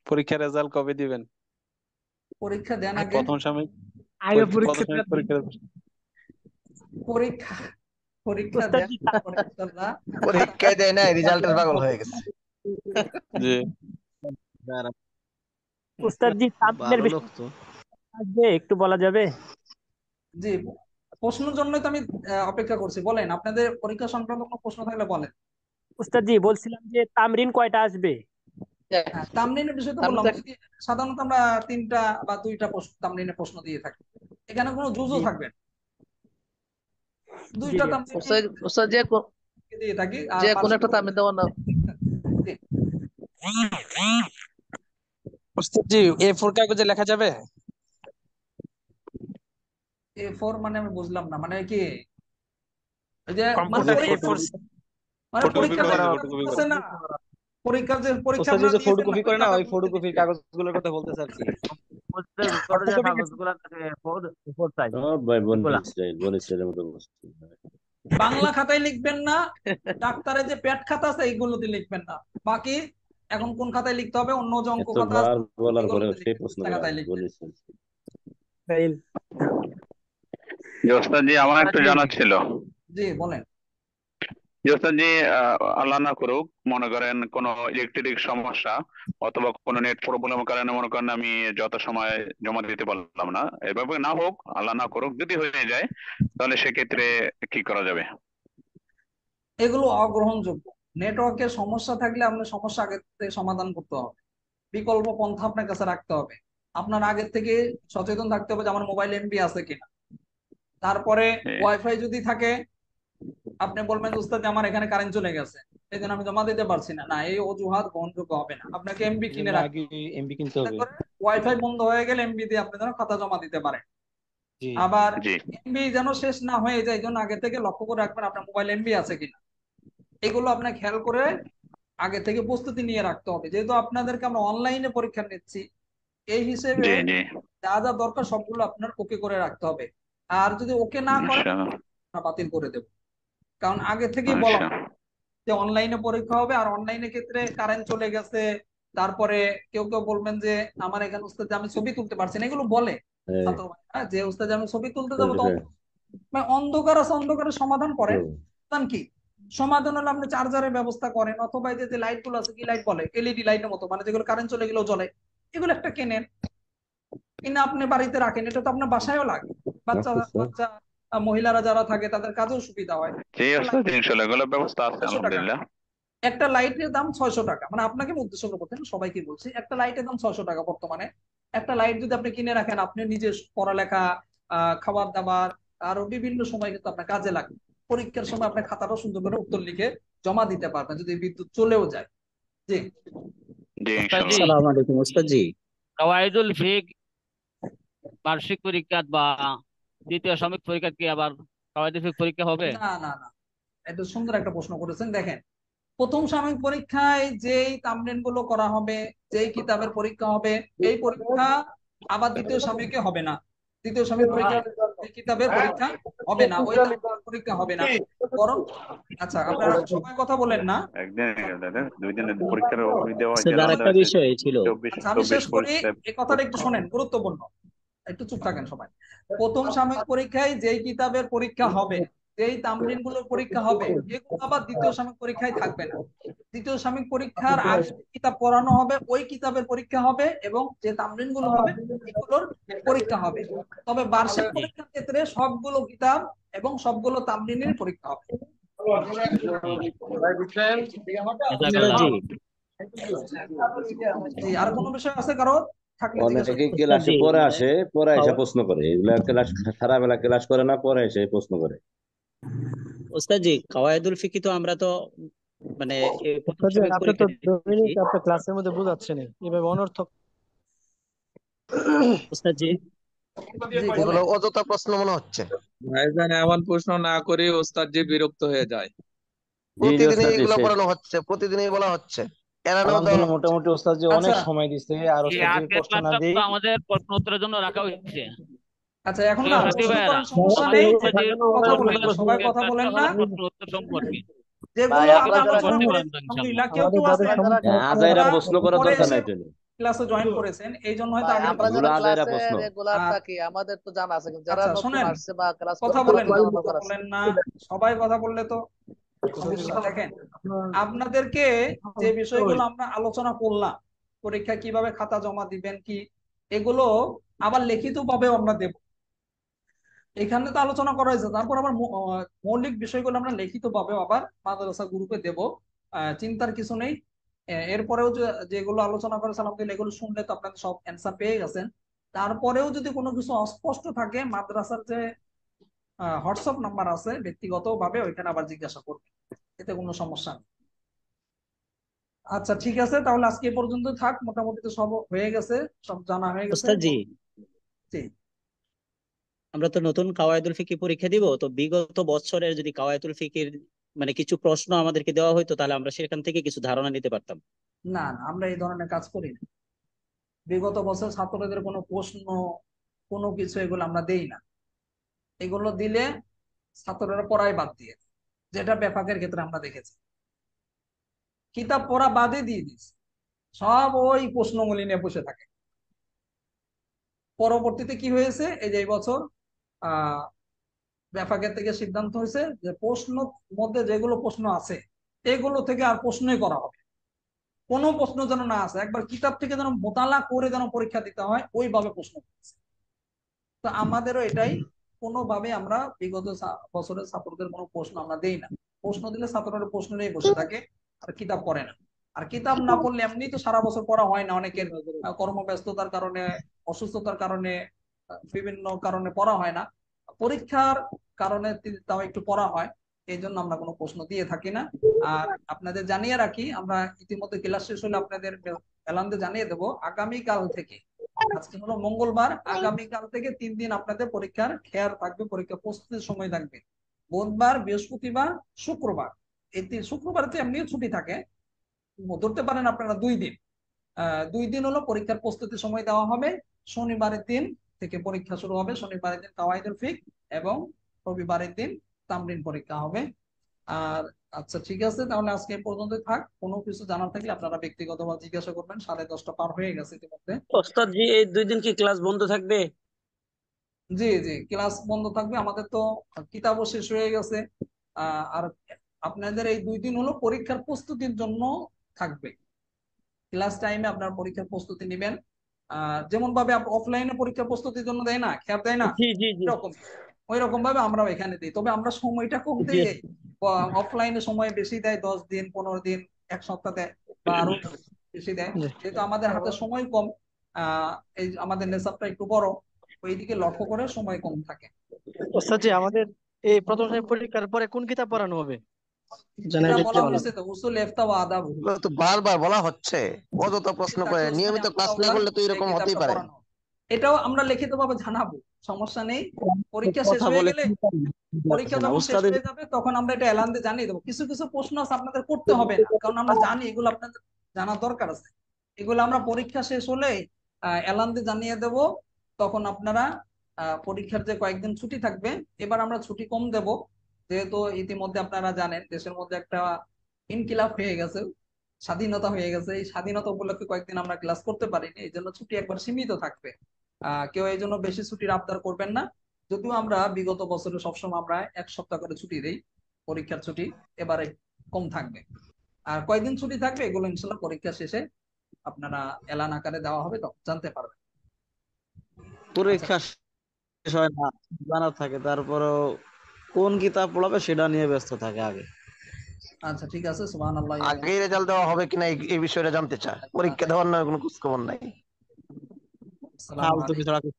পরীক্ষার রেজাল্ট কবে দিবেন? পরীক্ষা দেন আগে। প্রথম সাময়িক আগে প্রথম পরীক্ষা সাময়িক পরীক্ষার পরীক্ষা পরীক্ষা দেন, উস্তাদজি তারপরে ইনশাল্লাহ। পরীক্ষায় দেয় না, রেজাল্টের পাগল হয়ে গেছে। জি উস্তাদজি তামরিনের ভালো লোক বিষয়ে তো। আসবে একটু বলা যাবে? জি, প্রশ্নের জন্যই তো আমি অপেক্ষা করছি। বলেন, আপনাদের পরীক্ষা সংক্রান্ত কোনো প্রশ্ন থাকলে বলেন। উস্তাদজি বলছিলাম যে তামরিন কয়টা আসবে? তামরিনের বিষয় তো বললাম, তামরিন সাধারণত আমরা 3টা বা 2টা প্রশ্ন, তামরিনের প্রশ্ন দিয়ে থাকি। এখানে কোনো জুজও জি থাকবে না। জি 2টা জি তামরিন ওস্তাদ ওস্তাদ দিয়ে থাকি। আর যে কোনো বার্ষিক একটা তামরিন দেওয়া না। জি, ওস্তাদজি A4 কাগজে লেখা যাবে? A4 মানে আমি বুঝলাম না, মানে কি ওই যে মানে কম্পিউটার ফটোকপি A4 মানে ফটোকপি পরীক্ষার যে করা করা ফটোকপি করা আছে না, পরীক্ষার যে পরীক্ষা ওস্তাদ আপনারা যে দিয়েছেন না, ফটোকপি ওই করে না, ওই খাতাগুলো ফটোকপির লিখবেন। কাগজগুলোর কথা বলতেছে আর কি। বড় যে ফটোকপি কাগজগুলো থাকে ফোর সাইজ সব ভাই বন গুলা। স্টাইল, বন স্টাইলের মতো বসছে। বাংলা খাতায় লিখবেন না, ডাক্তারের যে পেট খাতা আছে এইগুলোতে লিখবেন না। বাকি এখন কোন খাতায় লিখতে হবে, অন্য যে অঙ্ক খাতা আছে এতবার বলার পরে এগুলোতে সেই লিখবেন, প্রশ্ন পৃষ্ঠা করা খাতায় লিখবেন। বন স্টাইল। ফাইল। জি ওস্তাদজি, আমার একটু জানার ছিল। জি বলেন। জি ওস্তাদজি, আল্লাহ না করুক, মনে করেন কোনো ইলেকট্রিক সমস্যা অথবা কোনো নেট প্রবলেমের কারণে মনে করেন আমি যত সময় জমা দিতে পারলাম না, এভাবে না হোক, আল্লাহ না করুক, যদি হয়ে যায় তাহলে সেক্ষেত্রে কি করা যাবে? এগুলো অগ্রহণযোগ্য। নেটওয়ার্কের সমস্যা থাকলে আপনার সমস্যা আগে থেকে সমাধান করতে হবে, বিকল্প পন্থা আপনার কাছে রাখতে হবে। আপনার আগে থেকে সচেতন থাকতে হবে যে আমার মোবাইল এমবি আছে কিনা। তারপরে ওয়াইফাই যদি থাকে, আপনি বলবেন যে উস্তাদ আমার এখানে কারেন্ট চলে গেছে, এই জন্য আমি জমা দিতে পারছি না, না এই অজুহাত গ্রহণযোগ্য হবে না। আপনাকে এমবি কিনে রাখতে হবে, এমবি কিনতে যাতে হবে। করে ওয়াইফাই বন্ধ হয়ে গেলে এমবি দিয়ে আপনি যেন খাতা জমা দিতে পারেন। জি আবার জি এমবি যেন শেষ না হয়ে যায়, এই জন্য আগে থেকে লক্ষ্য করে রাখবেন আপনার মোবাইল এমবি আছে কিনা। এগুলো আপনার খেয়াল করে আগে থেকে প্রস্তুতি নিয়ে রাখতে হবে। যেহেতু আপনাদেরকে আমরা অনলাইনে পরীক্ষা নিচ্ছি, এই হিসেবে জি জি যা যা দরকার সবগুলো আপনার ওকে করে রাখতে হবে। আর যদি ওকে না করে আচ্ছা আমরা বাতিল করে দেব। কারণ আগে থেকেই বলা আচ্ছা হয় যে অনলাইনে পরীক্ষা হবে, আর অনলাইনে ক্ষেত্রে কারেন্ট চলে গেছে, তারপরে কেউ কেউ বলবেন যে আমার এখানে উস্তাদ আমি ছবি তুলতে পারছি না, এগুলো বলে হ্যাঁ, ছাত্র ভাইরা যে উস্তাদ আমি ছবি তুলতে যাবো, তো হ্যাঁ, মানে অন্ধকার আছে, অন্ধকারের সমাধান করেন। হুম, সমাধান কি? সমাধান হলো আপনি চার্জারের ব্যবস্থা করেন, অথবা এই যে লাইট গুলো আছে, কি লাইট বলে, এলইডি লাইটের মতো, মানে যেগুলো কারেন্ট চলে গেলেও জ্বলে, এগুলো একটা কেনেন, কিনা আপনি বাড়িতে রাখেন, এটা তো আপনার বাসায়ও লাগে। বাচ্চা আচ্ছা আচ্ছা। বাচ্চা মহিলারা যারা থাকে তাদের কাজেও সুবিধা হয়। জি একটা ওস্তাদ, ইনশাল্লাহ এগুলো ব্যবস্থা আছে 600 টাকা, আলহামদুলিল্লাহ। একটা লাইটের দাম 600 টাকা, মানে আপনাকে আমি উদ্দেশ্য করে বলছেন, সবাইকে বলছি, একটা লাইটের দাম 600 টাকা বর্তমানে। একটা লাইট যদি আপনি কিনে রাখেন, আপনি নিজের পড়ালেখা, খাবার দাবার, আরো বিভিন্ন সময় কিন্তু আপনার কাজে লাগবে। পরীক্ষার সময় আপনি খাতাটা সুন্দর করে উত্তর লিখে জমা দিতে পারবেন যদি বিদ্যুৎ চলেও যায়। জি জি ওস্তাদজি, ইনশাল্লাহ। আসসালামু আলাইকুম ওস্তাদজি। কাওয়াইদুল ফিক বার্ষিক পরীক্ষা বা দ্বিতীয় সাময়িক পরীক্ষা কি আবার কাওয়াইদুল ফিক পরীক্ষা হবে? না না না, এটা সুন্দর একটা প্রশ্ন করেছেন। দেখেন, প্রথম সাময়িক পরীক্ষায় যেই তামরিন গুলো করা হবে, যেই কিতাবের পরীক্ষা হবে, এই পরীক্ষা আবার দ্বিতীয় সাময়িকে হবে না। দ্বিতীয় সাময়িক পরীক্ষা এই কিতাবের পরীক্ষা হবে না, ওই তামরিনের পরীক্ষা হবে না, বরং আচ্ছা আপনারা সবাই কথা বলেন না। একদিন দাদা 2 দিনের পরীক্ষার দেওয়া হয়েছে ওস্তাদ, আর একটা আমাদের বিষয় ছিল। 24 আচ্ছা আমি শেষ 24 করি, পরীক্ষা। এই কথাটা একটু শোনেন, গুরুত্বপূর্ণ, একটু চুপ থাকেন সবাই। প্রথম সাময়িক পরীক্ষায় যেই কিতাবের পরীক্ষা হবে, যেই তামরিন গুলোর পরীক্ষা হবে, এগুলো আবার দ্বিতীয় সাময়িক পরীক্ষায় থাকবে না। দ্বিতীয় সাময়িক পরীক্ষার আগে যে কিতাব পড়ানো হবে ওই কিতাবের পরীক্ষা হবে, এবং যে তামরিন গুলো হবে এগুলোর পরীক্ষা হবে। তবে বার্ষিক পরীক্ষার ক্ষেত্রে সবগুলো কিতাব এবং সবগুলো তামরিনের পরীক্ষা হবে। জাযাকাল্লাহ। জি, আর কোনো বিষয় আছে কারো থাকলে জিজ্ঞাসা অনেকে করুন। ক্লাসে ওস্তাদজি, পরে আসে, পরে এসে খাওয়া- প্রশ্ন করে, এগুলা ক্লাস সারা বেলা ক্লাস করে না, পরে এসে প্রশ্ন করে। ওস্তাদজি, কাওয়াইদুল ফিকি তো আমরা তো মানে এই প্রথম ওস্তাদ জি, সাময়িক আপনি তো পরীক্ষা দিচ্ছি। ডমিনিক আপনার ক্লাসের মধ্যে বোঝাচ্ছেন এভাবে অনর্থক। ওস্তাদজি, জি এগুলো বলেন। অযথা প্রশ্ন মনে হচ্ছে। ভাইজান এমন প্রশ্ন না করে ওস্তাদ যে বিরক্ত হয়ে যায়। জি জি প্রতিদিনই ওস্তাদ জি, এগুলো শেষ। পড়ানো হচ্ছে, প্রতিদিনই বলা হচ্ছে, এড়ানো দেওয়া আলহামদুলিল্লাহ, হচ্ছে। মোটামুটি ওস্তাদ জি অনেক আচ্ছা সময় দিচ্ছে। আর এই ওস্তাদ যদি আজকের প্রশ্ন না ক্লাসটা দিই, তো আমাদের প্রশ্ন উত্তরের জন্য রাখা হয়েছে। আচ্ছা, এখন প্রিয় না সাথী প্রশ্ন ভাইয়েরা, করেন, সমস্যা আমাদের নেই, উস্তাদ জির কথা বলেন না, পরবর্তী সবাই আজকের কথা বলেন ক্লাসটা না। হলো প্রশ্ন উত্তর সম্পর্কে। যেগুলো আমরা আমরা প্রশ্ন আলোচনা নিব করেছি, ইনশাআল্লাহ। আলহামদুলিল্লাহ, কেউ কেউ আমাদের আছেন যাদের হ্যাঁ, আজাইরা যারা প্রশ্ন করার পরে দরকার এসে নাই তো। ক্লাসে জয়েন করেছেন, এই জন্য হয়তো ভাই আগে আমরা এগুলো যারা আজাইরা ক্লাসে প্রশ্ন। রেগুলার আর থাকি আমাদের তো জানা আছে, কিন্তু যারা আচ্ছা নতুন শোনেন, আসছে বা ক্লাস কথা করবে বলেন তাদের না, জানা কথা দরকার আছে। বলেন না, সবাই কথা বললে তো সমস্যা। দেখেন, আপনাদেরকে যে বিষয়গুলো আমরা আলোচনা করলাম, পরীক্ষা কিভাবে খাতা জমা দিবেন কি, এগুলো আবার লিখিত ভাবেও আমরা দেব। এখানে তো আলোচনা করা হয়েছে, তারপর আবার মৌলিক বিষয়গুলো আমরা লিখিত ভাবেও আবার মাদ্রাসা গ্রুপে দেব। চিন্তার কিছু নেই। এরপরেও যেগুলো আলোচনা করেছে আলহামদুলিল্লাহ, এগুলো শুনলে তো আপনাদের সব অ্যান্সার পেয়ে গেছেন। তারপরেও যদি কোনো কিছু অস্পষ্ট থাকে, মাদ্রাসার যে হোয়াটসঅ্যাপ নাম্বার আছে ব্যক্তিগত ভাবে, ওইখানে আবার জিজ্ঞাসা করবেন, এতে কোনো সমস্যা নেই। আচ্ছা ঠিক আছে, তাহলে আজকে এ পর্যন্ত থাক, মোটামুটি তো সব হয়ে গেছে, সব জানা হয়ে গেছে। ওস্তাদজি, জি আমরা তো নতুন কাওয়াইদুল ফিকি পরীক্ষা দিব, তো বিগত বছরের যদি কাওয়াইদুল ফিকির মানে কিছু প্রশ্ন আমাদেরকে দেওয়া হয়তো, তাহলে আমরা সেখান থেকে কিছু ধারণা নিতে পারতাম। না না, আমরা এই ধরনের কাজ করি না। বিগত বছর ছাত্রদের কোনো প্রশ্ন, কোনো কিছু এগুলো আমরা দেই না। এগুলো দিলে ছাত্ররা পড়াই বাদ দিয়ে, যেটা ব্যাপকের ক্ষেত্রে আমরা দেখেছি, কিতাব পড়া বাদে দিয়ে দিচ্ছে, সব ওই প্রশ্নগুলি নিয়ে বসে থাকে। পরবর্তীতে কি হয়েছে, এই যে এই বছর আহ ব্যাপকের থেকে সিদ্ধান্ত হয়েছে যে প্রশ্ন মধ্যে যেগুলো প্রশ্ন আছে এগুলো থেকে আর প্রশ্নই করা হবে, কোনো প্রশ্ন যেন না আসে, একবার কিতাব থেকে যেন মোতালা করে যেন পরীক্ষা দিতে হয়, ওইভাবে প্রশ্ন করছে। তো আমাদেরও এটাই, কোনোভাবে আমরা বিগত বছরের ছাত্রদের কোনো প্রশ্ন আমরা দেই না। প্রশ্ন দিলে ছাত্ররা প্রশ্ন নিয়ে বসে থাকে, আর কিতাব পড়ে না। আর কিতাব না পড়লে এমনি তো সারা বছর পড়া হয় না, অনেকের কর্মব্যস্ততার কারণে, অসুস্থতার কারণে, বিভিন্ন কারণে পড়া হয় না। পরীক্ষার কারণে তাও একটু পড়া হয়, এই জন্য আমরা কোনো প্রশ্ন দিয়ে থাকি না। আর আপনাদের জানিয়ে রাখি, আমরা ইতিমধ্যে ক্লাস শেষ হলে আপনাদের এলান্তে জানিয়ে দেবো, আগামীকাল থেকে, আজকে হলো মঙ্গলবার, আগামীকাল থেকে 3 দিন আপনাদের পরীক্ষার খেয়াল থাকবে, পরীক্ষা প্রস্তুতির সময় থাকবে। বুধবার, বৃহস্পতিবার, শুক্রবার, এই শুক্রবার তো এমনিও ছুটি থাকে, ধরতে পারেন আপনারা 2 দিন। 2 দিন হলো পরীক্ষার প্রস্তুতির সময় দেওয়া হবে। শনিবারের দিন থেকে পরীক্ষা শুরু হবে। শনিবারের দিন কাওয়াইদুল ফিক এবং রবিবারের দিন তামরিন পরীক্ষা হবে। আর আচ্ছা ঠিক আছে, তাহলে আজকে এই পর্যন্ত থাক। কোনো কিছু জানার থাকলে আপনারা ব্যক্তিগতভাবে জিজ্ঞাসা করবেন। 10:30 পার হয়ে গেছে ইতিমধ্যে। ওস্তাদ জি, এই 2 দিন কি ক্লাস বন্ধ থাকবে? জি জি, ক্লাস বন্ধ থাকবে। আমাদের তো কিতাবও শেষ হয়ে গেছে। আর আপনাদের এই 2 দিন হলো পরীক্ষার প্রস্তুতির জন্য থাকবে। ক্লাস টাইমে আপনার পরীক্ষার প্রস্তুতি নেবেন। যেমন ভাবে অফলাইনে পরীক্ষার প্রস্তুতির জন্য দেয় না, খ্যাপ দেয় না, জি জি জি এরকম ওই রকম ভাবে আমরাও এখানে দিই। তবে আমরা সময়টা কম জি। দিই। অফলাইনে সময় বেশি দেয়, 10 দিন 15 দিন 1 সপ্তাহ দেয় বা আরো বেশি দেয়। জি। যেহেতু আমাদের হাতে সময় কম, এই আমাদের নেশাবটা একটু বড়, ওইদিকে লক্ষ্য করে সময় কম থাকে। ওস্তাদ জি, আমাদের এই প্রথম শ্রেণীর পরীক্ষার পরে কোন কিতাব পড়ানো হবে জানাই এটা দিতে বলা পারেন? হয়েছে তো, উসুল ইফতা ওয়া আদাব। এগুলো তো বারবার বলা হচ্ছে, অযথা প্রশ্ন করে। নিয়মিত ক্লাস না করলে তো এরকম হতেই পারে। এটাও আমরা লিখিত ভাবে জানাবো, সমস্যা নেই। পরীক্ষা শেষ কথা হয়ে বলে গেলে, পরীক্ষা যখন শেষ হয়ে যাবে তখন আমরা এটা এলান দিয়ে জানিয়ে দেবো। কিছু কিছু প্রশ্ন আছে আপনাদের করতে হবে না, কারণ আমরা জানি এগুলো আপনাদের জানার দরকার আছে। এগুলো আমরা পরীক্ষা শেষ হলে এলান দিয়ে জানিয়ে দেব। তখন আপনারা পরীক্ষার যে কয়েকদিন ছুটি থাকবে, এবার আমরা ছুটি কম দেব, যেহেতু ইতিমধ্যে আপনারা জানেন দেশের মধ্যে একটা ইনকিলাব হয়ে গেছে, স্বাধীনতা হয়ে গেছে। এই স্বাধীনতা উপলক্ষে কয়েকদিন আমরা ক্লাস করতে পারিনি, এই জন্য ছুটি একবার সীমিত থাকবে। কেউ এই জন্য বেশি ছুটির আবদার করবেন না। যদিও আমরা বিগত বছরে সবসময় আমরা 1 সপ্তাহ করে ছুটি দেই, পরীক্ষার ছুটি এবারে কম থাকবে। আর কয়দিন ছুটি থাকবে এগুলো ইনশাল্লাহ পরীক্ষা শেষে আপনারা এলান আকারে দেওয়া হবে, তখন জানতে পারবেন। পরীক্ষা শেষ হয় না, জানা থাকে, তারপরেও কোন কিতাব পড়াবে সেটা নিয়ে ব্যস্ত থাকে আগে। আচ্ছা ঠিক আছে, সুবহানাল্লাহ। আগে রেজাল্ট দেওয়া হবে কিনা এই বিষয়টা জানতে চায়, পরীক্ষা দেওয়ার না কোনো খোঁজ খবর নাই। আসসালামু ফালতু কিছু আলাইকুম।